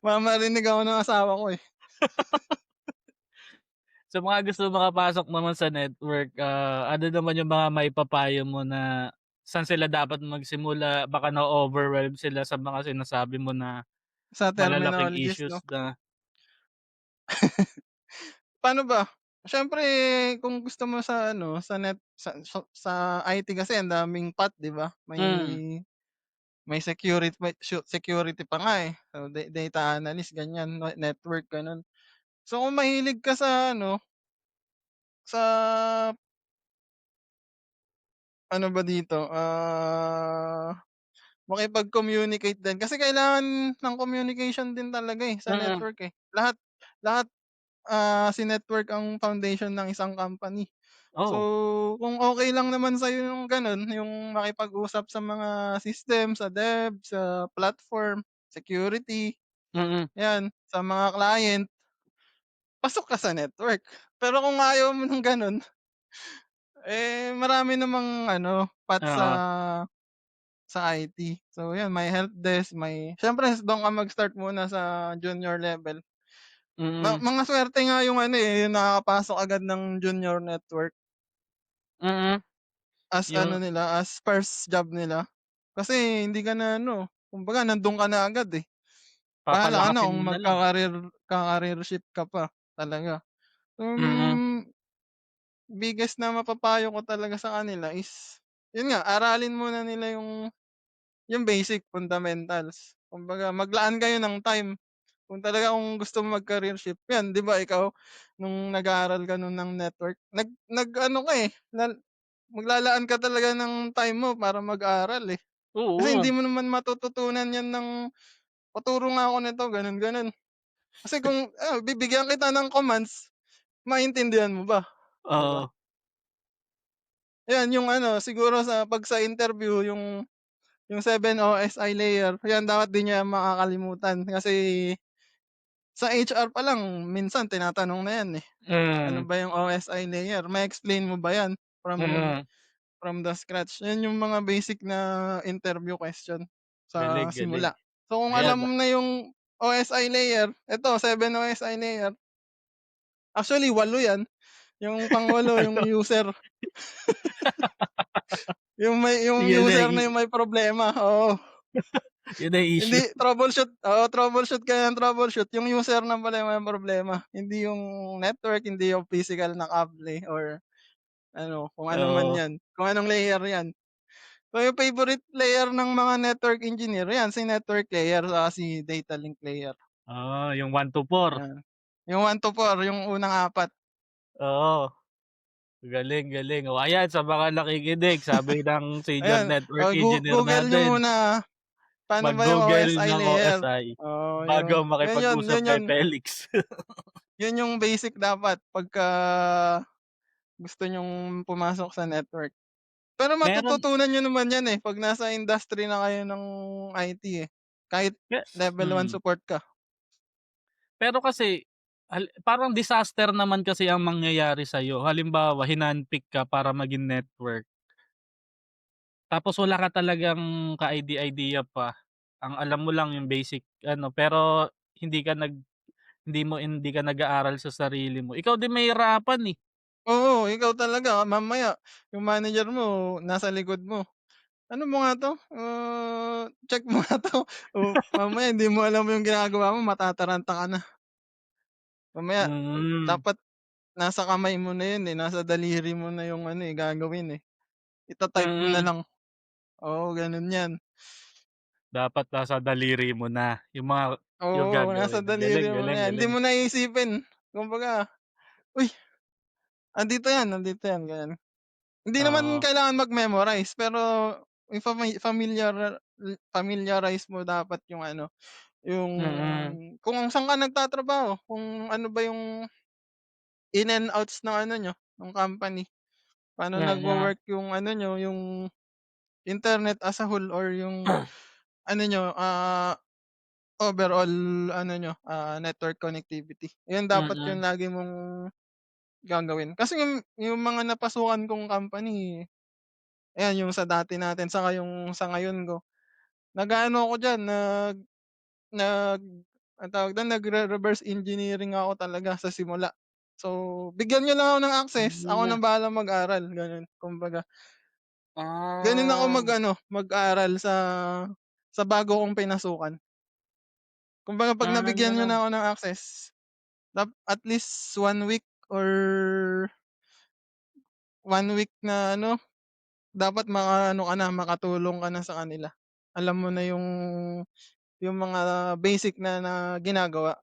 Baka marinig ako ng asawa ko, eh. sa mga gusto makapasok naman sa network, ano naman yung mga maipapayo mo na saan sila dapat magsimula? Baka na-o-overwhelm sila sa mga sinasabi mo na Sa malalaking terminologies, issues 'no? na Paano ba? Siyempre kung gusto mo sa ano, sa net sa IT kasi ang daming path, 'di ba? hmm, May security pa nga, eh. So, data analyst ganyan, network gano'n. So, kung mahilig ka sa ano, sa ano ba dito, makipag-communicate din kasi kailangan ng communication din talaga, eh, sa mm. network, eh. Lahat lahat, si-network ang foundation ng isang company. So, Oh, kung okey lang naman sa'yo yung gano'n, yung makipag-usap sa mga system, sa dev, sa platform, security, mm, 'yan, sa mga client, pasok ka sa network. Pero kung ayaw mo ng gano'n, eh, marami namang ano, path oo, sa IT. So 'yan, may helpdesk, may siyempre do'n ka mag-start muna sa junior level. mm, Mga suwerte nga yung ano, eh, yung nakakapasok agad ng junior network mm. as ano Yung nila, as first job nila. Kasi hindi ka na ano, kumbaga nando'n ka na agad, eh. Bahala ka na papalakasin kung mo na lang. ka-career shift ka pa talaga. Mm, Biggest na mapapayo ko talaga sa kanila is, yun nga, aralin muna nila yung basic fundamentals. Kumbaga maglaan kayo ng time kung talaga kung gusto mo mag-career shift. 'Yan, 'di ba ikaw nung nag-aaral ka nun ng network, nag-ano ka, eh, maglalaan ka talaga ng time mo para mag-aral, eh. Kasi oo, hindi mo naman matututunan 'yan ng, "Paturo nga ako nito," gano'n, gano'n. Kasi kung, bibigyan kita ng commands, maintindihan mo ba, 'di ba? oo, 'Yan yung ano, siguro 'pag sa interview yung 7 OSI layer, 'yan dapat di niyo makakalimutan kasi sa HR pa lang minsan tinatanong na 'yan, eh. Ano mm, ba yung OSI layer, ma-explain mo ba 'yan mm. from the scratch? 'Yan yung mga basic na interview question sa Galing, galing. simula. So, kung Ayan, alam mo na yung OSI layer, eto 7 OSI layer, actually 8 'yan, yung pang-8 yung user, yung yun na user na yung may problema, oo. yun na yung issue. Hindi troubleshoot, oo, troubleshoot ka ng troubleshoot, yung user na pala yung may problema, hindi yung network, hindi yung physical na kable or ano, kung ano man Oo, 'yan, kung anong layer 'yan. So, yung favorite layer ng mga network engineer 'yan, si network layer saka si data link layer, yung 1 to 4. 'yan. Yung 1 to 4, yung unang 4. Oo, galing, galing. O ayan sa mga nakikinig sabi ng senior Ayan, network engineer Google niyo natin, muna, paano ba yung mag-Google OSI ng layer? OSI Oo, bago yun yun, makipag-usap yun kay yun, Felix. yun yung basic dapat pagka gusto niyong pumasok sa network. Pero Meron matututunan niyo naman 'yan, eh, 'pag nasa industry na kayo ng IT, eh, kahit pe level 1 mm. support ka. Pero kasi parang disaster naman kasi ang mangyayari sa'yo. Halimbawa, hinandpick ka para maging network, tapos wala ka talagang ka-idea-idea pa. Ang alam mo lang yung basic ano, pero hindi ka nag hindi ka nag-aaral sa sarili mo. Ikaw din mahihirapan, eh. Oo, ikaw talaga mamaya yung manager mo nasa likod mo, "Ano mo nga 'to, check mo nga 'to." Oh, mamaya hindi mo alam yung ginagawa mo, matataranta ka na. Mamaya Mm, dapat nasa kamay mo na yun, eh, nasa daliri mo na yung ano, eh, gagawin, eh. Ita-type mo na mm. lang. Oo, ganun 'yan. Dapat nasa daliri mo na yung Oo, nasa gagawin. Galing, daliri mo galing, na 'yan, hindi galing. mo na iisipin. Kumbaga, "Uy, andito 'yan," ganyan. Hindi naman Oo, kailangan mag-memorize, pero familiarize mo dapat yung ano, yung mm, kung saan ka nagtatrabaho, kung ano ba yung in and outs ng ano niyo, ng company. Paano mm. nagwo-work yung ano niyo, yung internet as a whole or yung ano niyo, overall ano niyo, network connectivity. 'Yun dapat yung Mm, lagi mong gagawin. Kasi yung mga napasukan kong company Ayan yung sa dati natin saka yung sa ngayon ko. Nag-aano ako diyan, nag anong tawag dun, nagre-reverse engineering ako talaga sa simula. So, bigyan niyo lang ako ng access, ako Hmm, ng bahalang mag-aral, gano'n. Kumbaga, gano'n ako ah, mag-ano, mag-aral sa bago kong pinasukan. Kumbaga 'pag nabigyan niyo ah, na ako ng access, at least 1 week or 1 week na ano, dapat makaano ka na, makatulong ka na sa kanila. Alam mo na yung mga basic na ginagawa.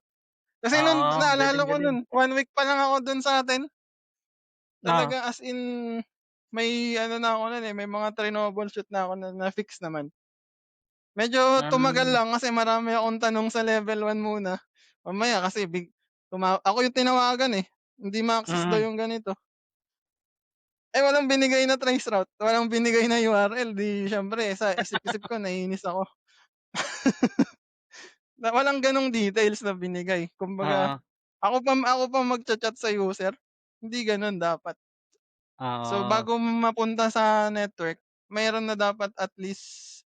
Kasi nun naalala galing, ko galing. nun, 1 week pa lang ako dun sa'tin, Oo, talaga as in may ano na ako nun, eh, may mga trino-troubleshoot na ako na na-fix naman. Medyo tumagal hmm, lang kasi marami akong tanong sa level 1 muna. Mamaya kasi ako yung tinawagan, eh, hindi ma-access daw mm, yung ganito. Eh, walang binigay na trace route, walang binigay na URL, 'di siyempre sa isip-isip ko naiinis ako. Na walang gano'ng details na binigay. Kumbaga, oo, ako pa magcha-chat sa user, hindi gano'n dapat. So, oo, bago mapunta sa network, mayroon na dapat at least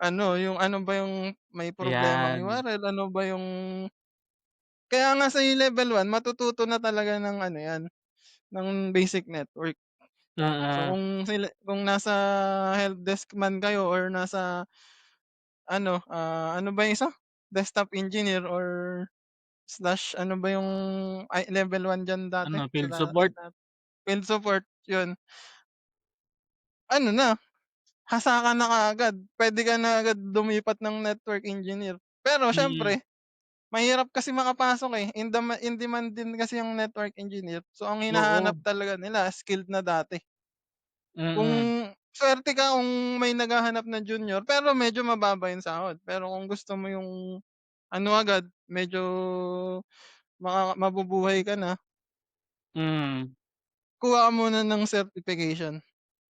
ano, yung ano ba yung may problemang ayan, URL, ano ba yung kaya nga sa level 1 matututo na talaga ng ano 'yan, ng basic network. So, mm, kung nasa helpdesk man kayo or nasa ano, ano ba yung isa? Desktop engineer or slash ano ba yung level 1 diyan dati ano, sa field support, field support, yun. Ano na, hasakan na kaagad, puwede ka na agad lumipat ng network engineer. Pero mm, siyempre mahirap kasi makapasok, eh, in demand din kasi yung network engineer. So, ang oo, hinahanap talaga nila skilled na dati. Kung mm, suwerte ka kung may naghahanap na junior, pero medyo mababa yung sahod. Pero kung gusto mo yung ano agad, medyo mabubuhay ka na, hmm. kuha ka muna ng certification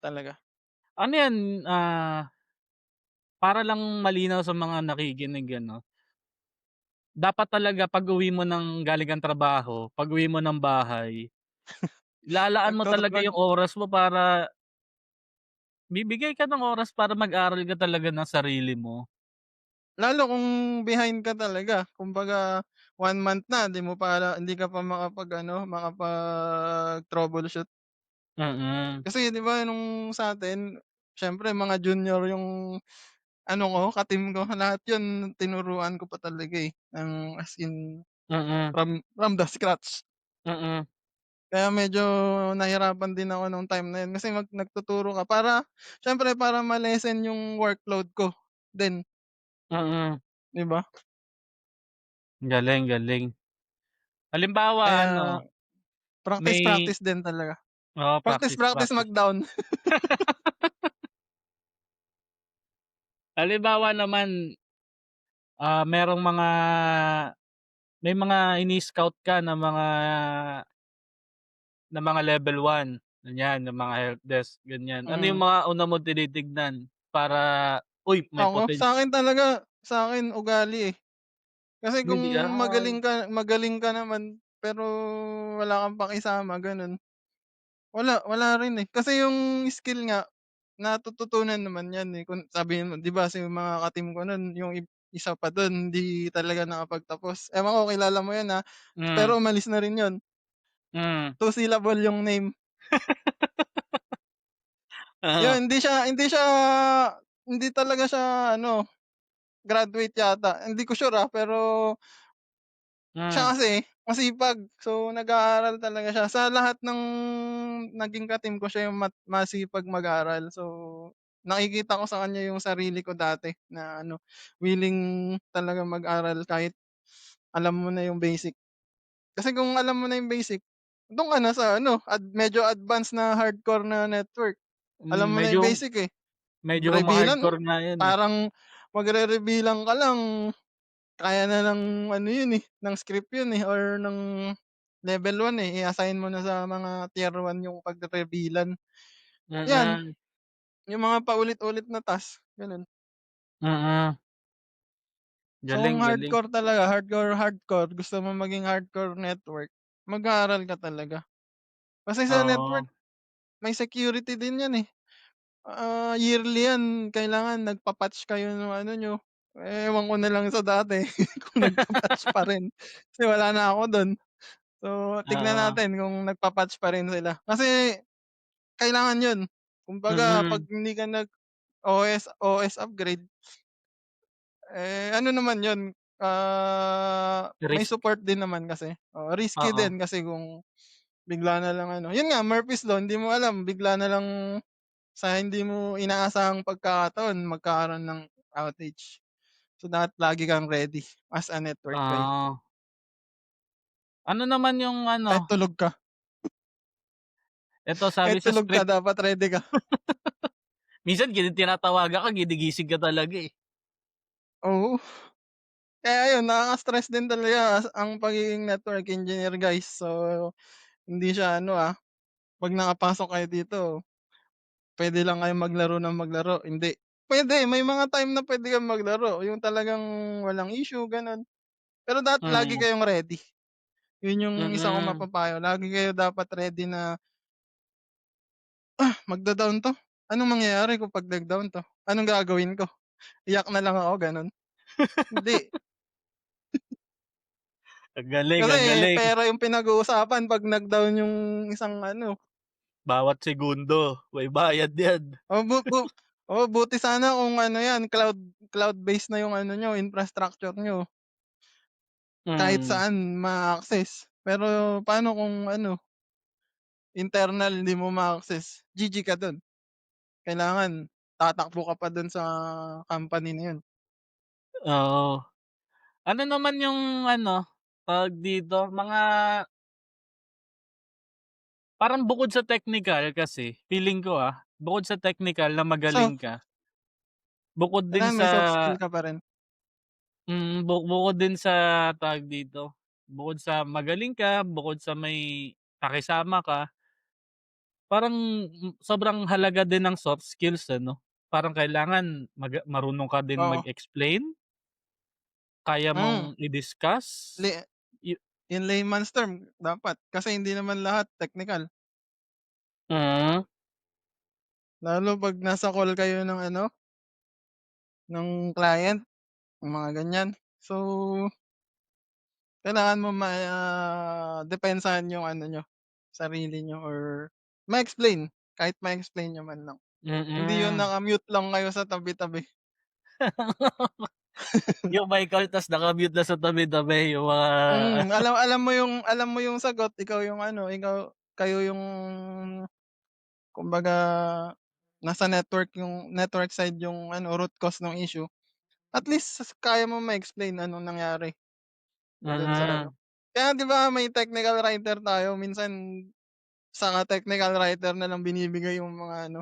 talaga. Ano 'yan, para lang malinaw sa mga nakikinig ano, dapat talaga pag-uwi mo galing ng trabaho, pag-uwi mo ng bahay, ilalaan mo Nagturo talaga nag yung oras mo para bibigay ka ng oras para mag-aral ka talaga ng sarili mo. Lalo kung behind ka talaga, kumbaga 1 month na hindi ka pa makapag-ano, makapag-troubleshoot. Mm, Kasi 'di ba nung sa'tin, siyempre mga junior yung ano ko, ka-team ko, lahat yun tinuruan ko pa talaga, eh, ng as in mm, from the scratch. mm, Kaya medyo nahirapan din ako nung time na yun kasi nagtuturo ka para siyempre para ma-lessen yung workload ko din, mm. 'di ba? Galing, galing. Halimbawa Kaya ano, may practice din talaga. oo, Practice, practice, practice practice. mag-down. Halimbawa naman, merong may mga ini-scout ka na mga level 1, ganyan, ng mga helpdesk, ganyan. Ano yung Hmm. mga una mong tinitignan para, "Uy, may Ako, sa'kin talaga ugali, eh. Kasi kung hindi magaling ka naman pero wala kang pakisama gano'n, wala rin, eh. Kasi yung skill nga natututunan naman 'yan, eh, kung sabihin mo 'di ba yung mga ka-team ko nun yung isa pa dun hindi talaga nakapagtapos. Ewan ko kilala mo yun, hmm, pero umalis na rin yun. hmm, 2 syllable yung name. oo, Yun hindi talaga siya ano, graduate yata, hindi ko sure, pero hmm, siya kasi masipag, so nag-aaral talaga siya. Sa lahat ng naging ka-team ko siya yung masipag mag-aral. So, nakikita ko sa kanya yung sarili ko dati na ano, willing talaga mag-aral kahit alam mo na yung basic. Kasi kung alam mo na yung basic, dun ka na sa ano, medyo advanced na hardcore na network. Alam mo na medyo yung basic, eh. medyo Rebilan, huma-hardcore nga yan, eh. parang magre-rebilang ka lang, kaya na ng ano yun, eh, ng script yun, eh, or ng level 1, eh, i-assign mo na sa mga tier 1 yung pagre-reveal-an. 'Yan, Mm, yung mga paulit-ulit na task, gano'n. mm. So, Galing, kung galing. hardcore talaga, hardcore, gusto mo maging hardcore network, mag-aaral ka talaga. Kasi sa network Oo, may security din 'yan, eh. Yearly 'yan kailangan nagpa-patch kayo ng ano niyo. Ewan ko na lang sa dati kung nagpa-patch pa rin, kasi wala na ako dun. So, tignan Oo, natin kung nagpa-patch pa rin sila. Kasi kailangan yun. Kumbaga 'pag mm. hindi ka nag-OS upgrade, ano naman yun, may Risk, support din naman kasi. Oo, risky oo, din kasi kung bigla na lang ano yun nga, Murphy's Law, hindi mo alam bigla na lang sa hindi mo inaasahang pagkakataon magkakaroon ng outage. So, dapat lagi kang ready as a network guy. ah. Ano naman yung Kahit ano, tulog ka, eto sabi kahit sa tulog ka script, dapat ready ka. minsan tinatawagan ka ginigising ka talaga, eh. Oo, kaya ayun nakaka-stress din talaga ang pagiging network engineer guys. So, hindi siya ano, 'pag nakapasok kayo dito puwede lang kayong maglaro ng maglaro, hindi. Puwede, may mga time na puwede kang maglaro, yung talagang walang issue gano'n. Pero dapat lagi Mm, kayong ready. Yun yung isa kong mm. mapapayo, lagi kayo dapat ready na, magda-down 'to, anong mangyayari kapag nag-down 'to? Anong gagawin ko? Iyak na lang ako gano'n? Hindi, Ang kasi galing. pera yung pinag-uusapan 'pag nag-down yung isang ano, Bawat segundo may bayad 'yan. o buti sana kung ano 'yan cloud-based na yung ano niyo infrastructure niyo, kahit Mm, saan ma-access. Pero paano kung ano, internal hindi mo ma-access, GG ka dun. Kailangan tatakbo ka pa dun sa company na yun. oo. Ano naman yung ano, tawag dito, mga parang bukod sa technical kasi, feeling ko, bukod sa technical na So, magaling ka, bukod din kailangan sa may soft skill ka pa rin. bukod din sa tawag dito, bukod sa magaling ka, bukod sa may pakisama ka, parang sobrang halaga din ng soft skills ano? Parang kailangan marunong ka din Oo, mag-explain, kaya mong hmm, i-discuss, li yu in layman's term dapat kasi hindi naman lahat technical. mm, Lalo 'pag nasa call kayo ng ano, ng client, yung mga ganyan. So, kailangan mo depensahan yung ano niyo, sarili niyo or ma-explain, kahit ma-explain niyo man lang. Hindi yun mm. naka-mute lang kayo sa tabi-tabi. Yung may call tas naka-mute na sa tabi-tabi yung mga Alam mo yung sagot, ikaw yung ano, kayo yung kumbaga nasa network side yung ano, root cause ng issue. At least kaya mo ma-explain anong nangyari dun sa ano. mm, Kaya 'di ba may technical writer tayo, minsan sa technical writer na lang binibigay yung mga ano,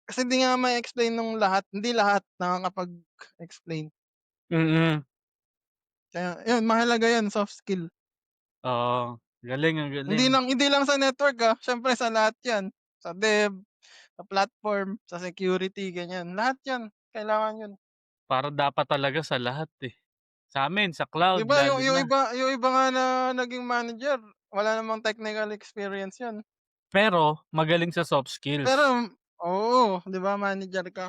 kasi hindi nga ma-explain nung lahat, hindi lahat nakakapag-explain. mm. Kaya yun, mahalaga yan, soft skill. Oo, ang Hindi galing. lang hindi lang sa network, siyempre sa lahat 'yan, sa dev, sa platform, sa security, ganyan. Lahat 'yan kailangan 'yun. Parang dapat talaga sa lahat, eh. Sa'min sa 'Di cloud ba yung lalo yung na. iba yung iba nga na naging manager, wala namang technical experience 'yan. Pero magaling sa soft Pero skills. oo, 'di ba manager ka,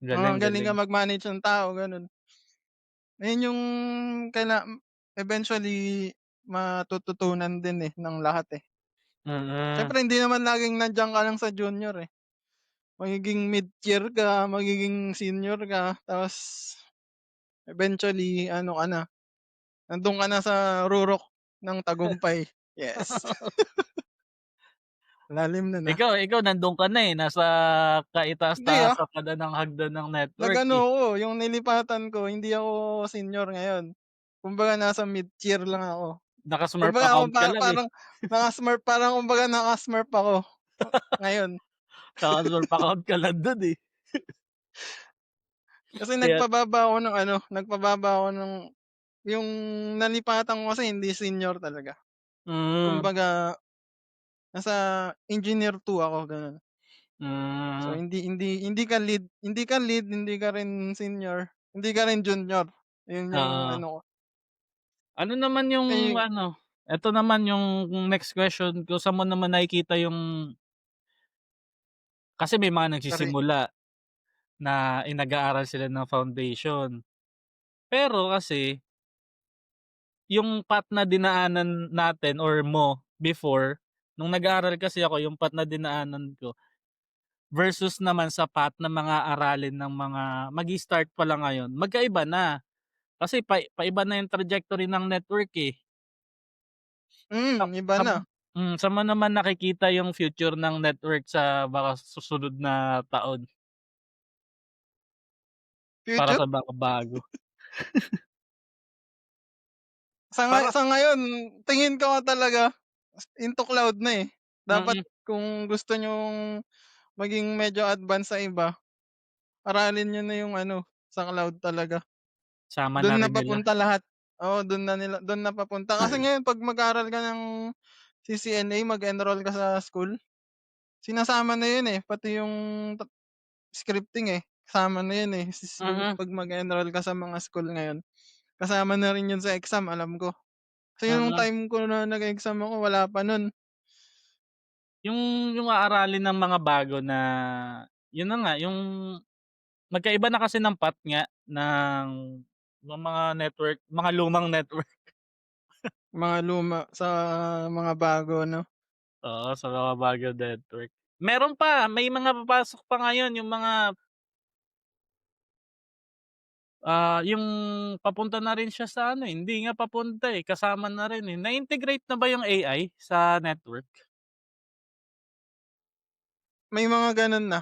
Galing, galing ka galing. mag-manage ng tao, gano'n. Ayun yung eventually matututunan din, ng lahat, eh. Mm, Siyempre hindi naman laging nandiyan ka lang sa junior, eh. Magiging mid-tier ka, magiging senior ka, tapos eventually ano ka na, nandun ka na sa rurok ng tagumpay. Yes, lalim nun, ikaw ikaw nandun ka na, eh, nasa Hindi, kaitaas-taasan ka na ng hagdan ng network, nag-ano eh. ako, yung nilipatan ko hindi ako senior ngayon. Kumbaga nasa mid-tier lang ako. Naka-Smurf Kumbaga ako account ka lang, eh. parang naka-Smurf, parang kumbaga naka-Smurf ako ngayon. Naka-Smurf account ka lang dun, eh. Kasi Kaya nagpababa ako ng yung nalipatan ko kasi hindi senior talaga. mm, Kumbaga nasa engineer 2 ako, gano'n. So hmm, hindi ka lead, hindi ka rin senior, hindi ka rin junior. 'Yun yung oo. ano ko, Ano naman yung eh, ano, eto naman yung next question ko, saan mo naman nakikita yung Kasi may mga Kare nagsisimula na, nag-aaral sila ng foundation. Pero kasi, yung path na dinaanan natin or mo before, nung nag-aaral kasi ako yung path na dinaanan ko versus naman sa path na mga aralin ng mga magi-start pa lang ngayon, magkaiba na. Kasi paiba na yung trajectory ng network, eh. iba Saan na. saan mo naman nakikita yung future ng network sa baka susunod na taon para Future? sa mga bago? Para Sa ngayon tingin ko nga talaga into cloud na, eh. Dapat mm, kung gusto niyong maging medyo advance sa iba, aralin niyo na yung ano, sa cloud talaga. sama na Dun na rin nila. papunta lahat. Oo, dun na papunta. Kasi ngayon 'pag mag-aral ka ng CCNA, mag-enroll ka sa school, sinasama na yun, eh, pati yung scripting, eh, kasama na yun, eh, yung Mm, 'pag mag-enroll ka sa mga school ngayon, kasama na rin yun sa exam alam ko. Kasi yung mm. time ko na nag-exam ako wala pa nun. Yung aaralin ng mga bago na yun na nga, yung magkaiba na kasi ng path nga ng mga network, mga lumang network. Mga luma sa mga bago 'no? Oo, sa mga bagong network. Meron pa, may mga papasok pa ngayon yung mga, yung papunta na rin siya sa ano, eh, hindi nga papunta, eh, kasama na rin, eh. Na-integrate na ba yung AI sa network? May mga gano'n na,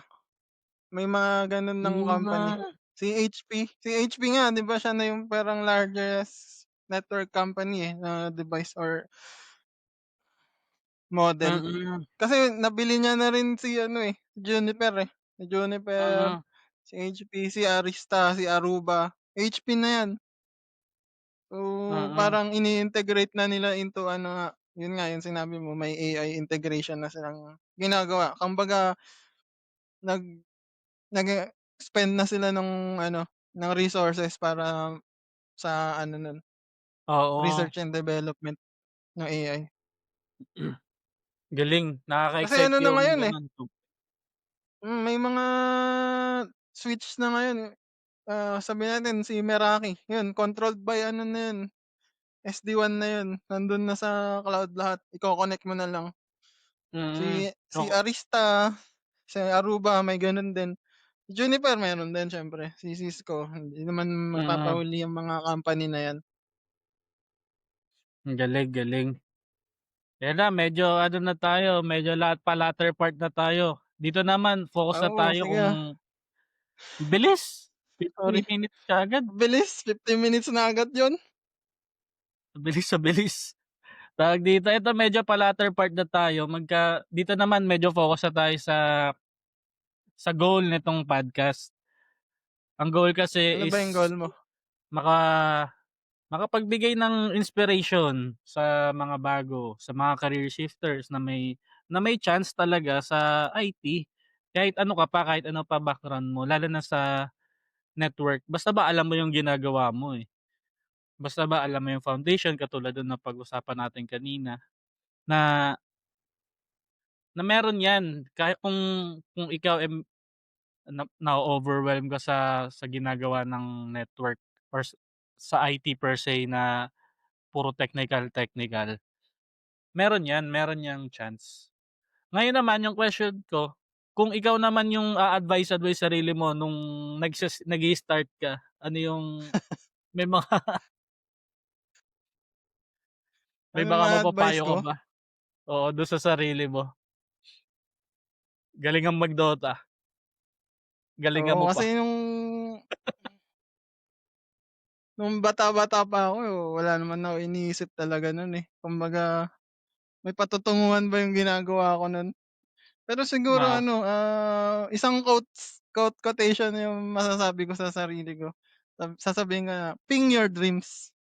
may mga gano'n ng company. Hmm, Si HP nga 'di ba siya na yung parang largest network company, eh, na device or model. mm, Kasi nabili niya na rin si ano, eh, Juniper, eh. Si Juniper, mm, si HP, si Arista, si Aruba, HP na 'yan. So, mm, parang ini-integrate na nila into ano nga, yun nga yung sinabi mo may AI integration na silang ginagawa. Kumbaga nag nag-spend na sila ng ano, ng resources para sa ano nun, oo. research and development ng AI. Galing, Kasi nakaka-excite ano na yung ngayon, eh, gano'n. may mga switch na ngayon, sabihin natin si Meraki, yun controlled by ano na yun, SD-WAN na yun, nandun na sa cloud lahat, iko-connect mo na lang. Mm, Si oo, Arista, si Aruba may ganun din. Juniper meron din siyempre, si Cisco, hindi naman mm. mapapahuli ang mga company na yan. Ang galing, galing. Ayan na, medyo ano na tayo, medyo latter part na tayo. Dito naman focus na Oo, tayo sige, kung bilis, 50 sorry. minutes kaagad, Bilis, 15 minutes na agad yun. ang bilis sa bilis. Tawag dito, ito medyo pa-latter part na tayo, dito naman medyo focus na tayo sa goal nitong podcast. Ang goal kasi Ano ba yung is goal mo? maka makapagbigay ng inspiration sa mga bago, sa mga career shifters na may chance talaga sa IT. Kahit ano ka pa, kahit ano pa background mo, lalo na sa network, basta ba alam mo yung ginagawa mo, eh. Basta ba alam mo yung foundation katulad nung napag-usapan natin kanina na na meron 'yan kahit kung ikaw, na-o-overwhelm ka sa ginagawa ng network or sa IT per se na puro technical, technical. Meron 'yang chance. Ngayon naman yung question ko, kung ikaw naman yung a-advice sarili mo nung nag-i-start ka, ano yung may mga may Ano mga ma-a-advice mapapayo ka ko? ba? Oo, dun sa sarili mo. Galingan mag-DOTA, galingan Oo, mo pa. kasi nung bata-bata pa ako wala naman ako iniisip talaga nun, eh. Kumbaga may patutunguhan ba yung ginagawa ko nun? Pero siguro Na, ano, isang quotation yung masasabi ko sa sarili ko. Sasabihin ko na, "Ping your dreams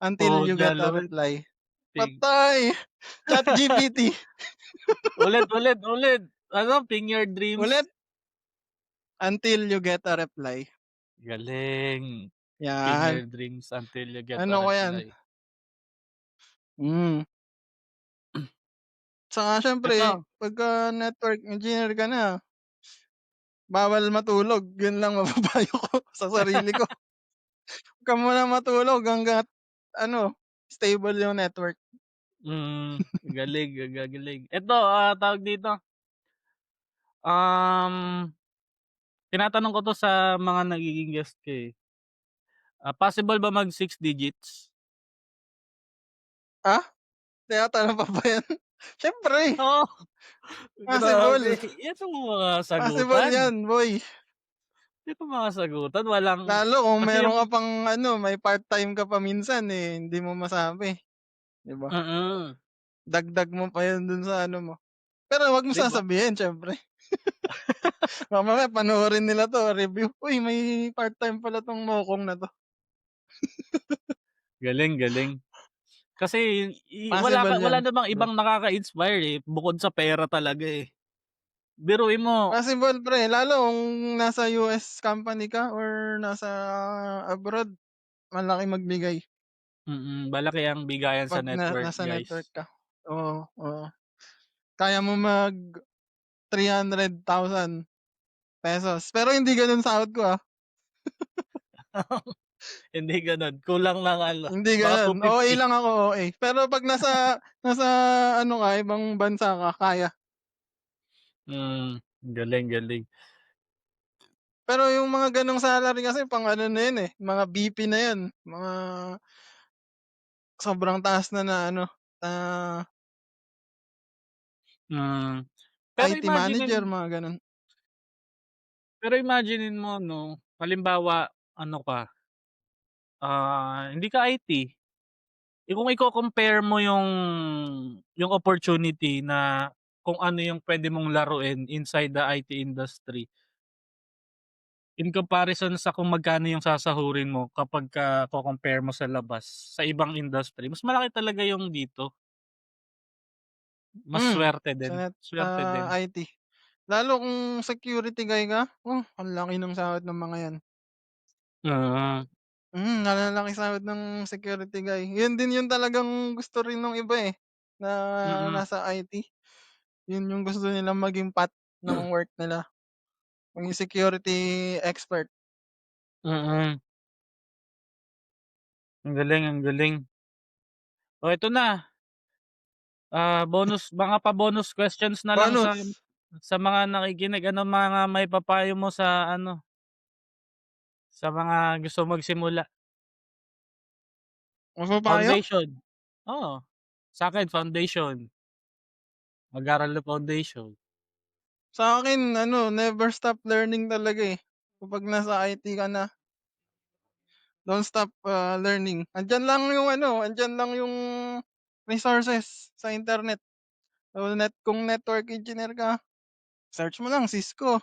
until you pucha get a Lord, reply." ping Patay! ChatGPT. ulit, ulit, ulit. Ano, ping your dreams. Ulit, "Until you get a reply." Galing. Ping Yan, your dreams until you get a ano ko yan, reply. hmm. Tsaka siyempre Eto, pagka network engineer ka na, bawal matulog, yun lang mapapayo ko sa sarili ko. Huwag ka munang matulog hangga't ano, stable yung network. Galing, gagaling. Eto, tawag dito, um, tinatanong ko 'to sa mga nagiging guest ko, eh. Possible ba mag 6 digits? Ah, tinatanong pa ba yan? Siyempre, Oo, grabe. possible. Itong mga Possible sagutan, yan boy. itong mga sagutan walang Lalo kung kasi meron yung ka pang ano, may part-time ka pa minsan, eh, hindi mo masabi, 'di ba? mm, Dagdag mo pa yun dun sa ano mo. Pero wag mo 'di ba? sasabihin siyempre. Mamaya panoorin nila 'to, review, "Uy, may part-time pala 'tong mokong na 'to." Galing, galing. Kasi Possible wala yan, namang bro. ibang nakaka-inspire, eh, bukod sa pera talaga, eh. Biruin mo Possible pre, lalo kung nasa US company ka or nasa abroad, malaki magbigay malaki ang bigayan sa 'pag network, nasa network guys. ka. Oo, oo. Kaya mo mag ₱300,000 pero hindi gano'n sahod ko, Hindi gano'n, kulang ng ano, Hindi baka gano'n. OA 250. lang ako, OA. Pero 'pag nasa nasa ano ka, ibang bansa ka, kaya. Galing, galing. Pero yung mga gano'ng salary kasi pang ano na yun, eh, mga VP na yan, mga sobrang taas na na ano, na Hmm, pero IT manager, imaginin mga gano'n. pero imaginin mo 'no, halimbawa ano ka, hindi ka IT, kung iko-compare mo yung opportunity na kung ano yung puwede mong laruin inside the IT industry, in comparison sa kung magkano yung sasahurin mo kapagka ko-compare mo sa labas, sa ibang industry, mas malaki talaga yung dito. Mas Hmm, swerte sa din, sa swerte din. IT. Lalo kung security guy ka, ang laki ng sahod ng mga yan. Oo, Nalalaki sahod ng security guy. Yun din yung talagang gusto rin nung iba, eh, na mm, nasa IT. Yun yung gusto nilang maging path ng work nila, maging security expert. mm. Ang galing, ang galing. Oh, eto na, mga pa-bonus questions na lang Bonus, sa mga nakikinig. Ano mga maipapayo mo sa ano, sa mga gustong magsimula? gusto payo? Foundation, oo, sa'kin foundation, mag-aral ng foundation. Sa'kin ano, never stop learning talaga, eh. Kapag nasa IT ka na, don't stop, learning. Andiyan lang yung resources sa internet. So, kung network engineer ka, search mo lang Cisco,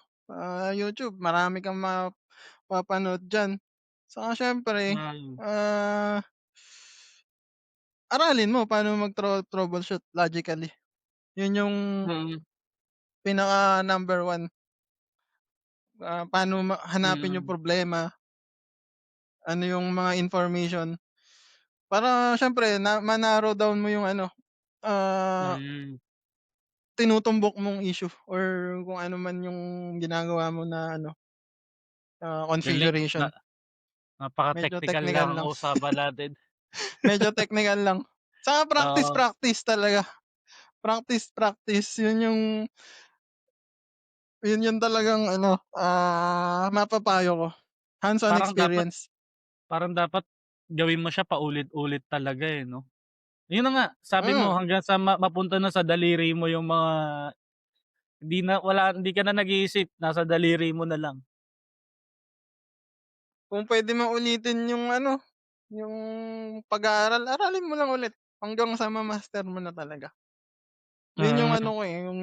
YouTube, marami kang mapapanood diyan. Saka siyempre, Mm, ah, aralin mo paano troubleshoot logically. Yun yung mm, pinaka number one, paano hanapin yung mm, problema, ano yung mga information, para siyempre ma-narrow down mo yung ano, ah, mm. tinutumbok mong issue or kung ano man yung ginagawa mo na ano, Galing na configuration. Medyo napaka-technical technical lang ang lang, usapan natin. medyo technical lang. Saka practice, Oo, practice talaga. Practice, practice yun yung talagang ano, mapapayo ko, hands-on parang dapat experience. parang dapat gawin mo siya paulit-ulit talaga, eh, 'no? Yun na nga, sabi mo Hmm, hanggang sa mapunta na sa daliri mo yung mga hindi ka na nag-iisip, nasa daliri mo na lang. kung puwede mo ulitin yung ano, yung pag-aaral, aralin mo lang ulit hanggang sa ma-master mo na talaga. Yun yung Mm. ano ko, eh, yung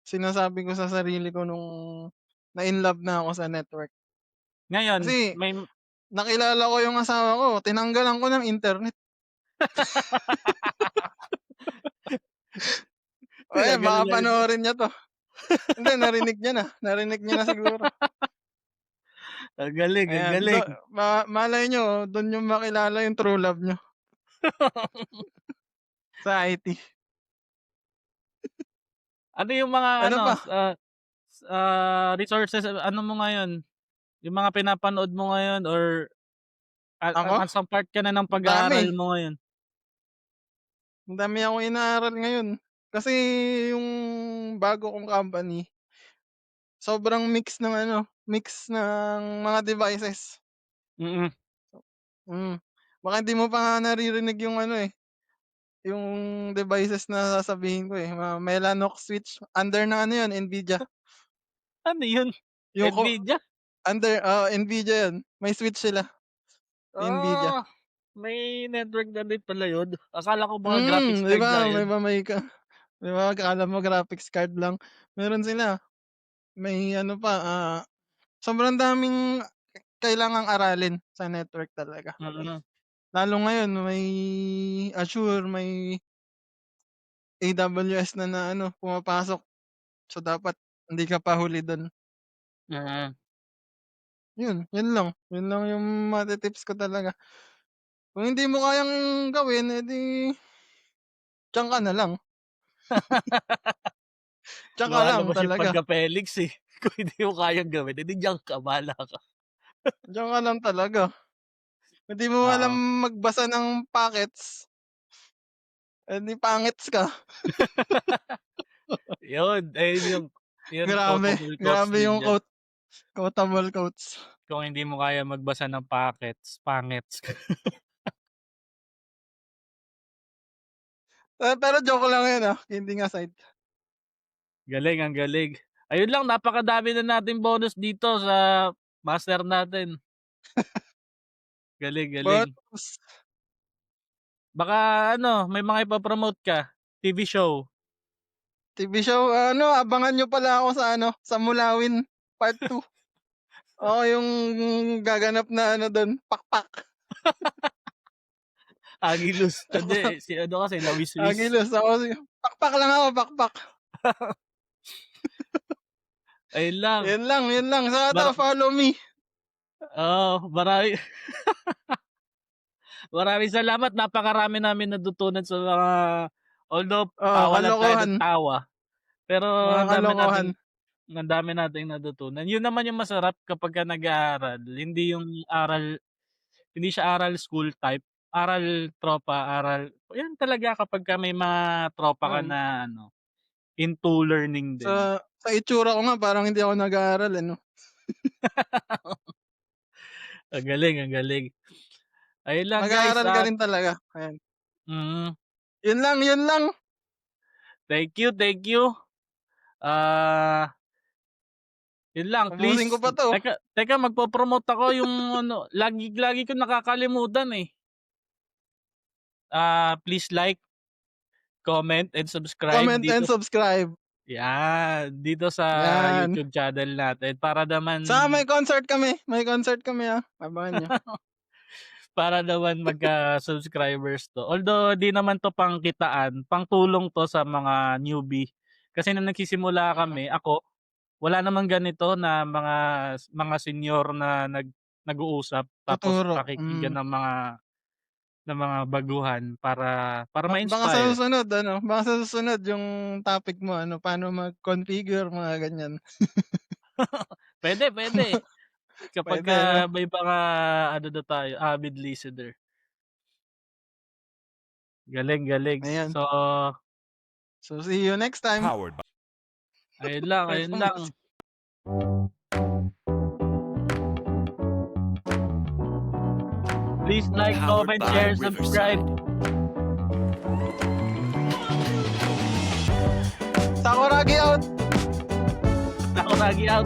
sinasabi ko sa sarili ko nung na-inlove na ako sa network. Ngayon Kasi may nakilala ko yung asawa ko, tinanggalan ko ng internet. Oh, ayan baka pinagalingan niya. panoorin niya 'to. Hindi, narinig niya na siguro. Ang galing, ang Ayan, galing. malay niyo dun niyo makilala yung true love niyo, sa IT. Ano yung mga Ano ano, pa? resources ano mo ngayon, yung mga pinapanood mo ngayon or Ako? nasang part ka na ng Ang dami. pag-aaral mo ngayon? Ang dami akong inaaral ngayon. Kasi yung bago kong company, sobrang mix ng mga devices. Mm. Baka hindi mo pa nga naririnig yung yung devices na sasabihin ko eh. Mellanox switch. Under ng yun, Nvidia. Ano yun? Yung Nvidia? Nvidia yun. May switch sila. Nvidia. Ah, may network na din pala yun. Akala ko mga graphics Di card ba? nga May yun. ba may ka? Di ba? Akala mo graphics card lang. Meron sila. May sobrang daming kailangang aralin sa network talaga. Mm. Lalo ngayon, may Azure, may AWS na pumapasok. So, dapat hindi ka pa huli doon. Mm. Yun lang. Yun lang yung matitips ko talaga. Kung hindi mo kayang gawin, edi diyan ka na lang. Diyan ka lang Lumalabas yung talaga. pagka-Felix eh. Kung hindi mo kayang gawin, edi diyan ka, bahala ka. Diyan ka lang talaga. Hindi mo alam Oo. magbasa ng packets, edi pangits ka. Yun, yun Grabe. quotable quotes Grabe din yung yan. quotable quotes. Kung hindi mo kaya magbasa ng packets, pangits ka. Pero joke lang yun kidding aside. Galing, ang galing. Ayun lang, napakadami na nating bonus dito sa master natin. Galing, galing. Bonus. Baka may mga ipa-promote ka, TV show. TV show, abangan nyo pala ako sa Mulawin Part 2. Ako yung gaganap na doon, pakpak. Agilus. Hindi, si kasi Lawiswis. Agilus, pakpak lang ako, pakpak. Ayun lang. Yun lang. Saka follow me. Maraming salamat. Napakarami namin natutunan sa mga, although tawa lang tayo Kalokohan. ng tawa. Pero Mga kalokohan. ang dami nating natutunan. Yun naman yung masarap kapag ka nag-aaral. Hindi hindi siya aral school type. Aral tropa, yan talaga kapag ka may mga tropa ka na into learning din. Sa itsura ko nga, parang hindi ako nag-aaral, Ang galing, ang galing. Ayun lang guys. Mag-aaral ka rin talaga. Ayan. Yun lang. Thank you. Yun lang, please. Ubusin ko pa to. Teka, magpo-promote ako yung lagi ko nakakalimutan eh. Please like, comment, and subscribe. Subscribe. Yan, dito sa Yan. YouTube channel natin. Para naman... May concert kami. Abangan nyo. Para naman magka-subscribers to. Although, di naman to pang kitaan. Pang tulong to sa mga newbie. Kasi nung nagsisimula kami, ako, wala naman ganito na mga senior na nag-uusap. Tapos Tuturo. pakikinggan ng mga baguhan para Baka ma-inspire. sa susunod yung topic mo, paano mag-configure, mga ganyan. Pwede. Kapag Pwede, may mga na tayo, avid listener. Galing. Ayan. So, see you next time. Powered by ayun lang. Please like, Powered comment, by share, Riverside. subscribe. Sakuragi out! Sakuragi out.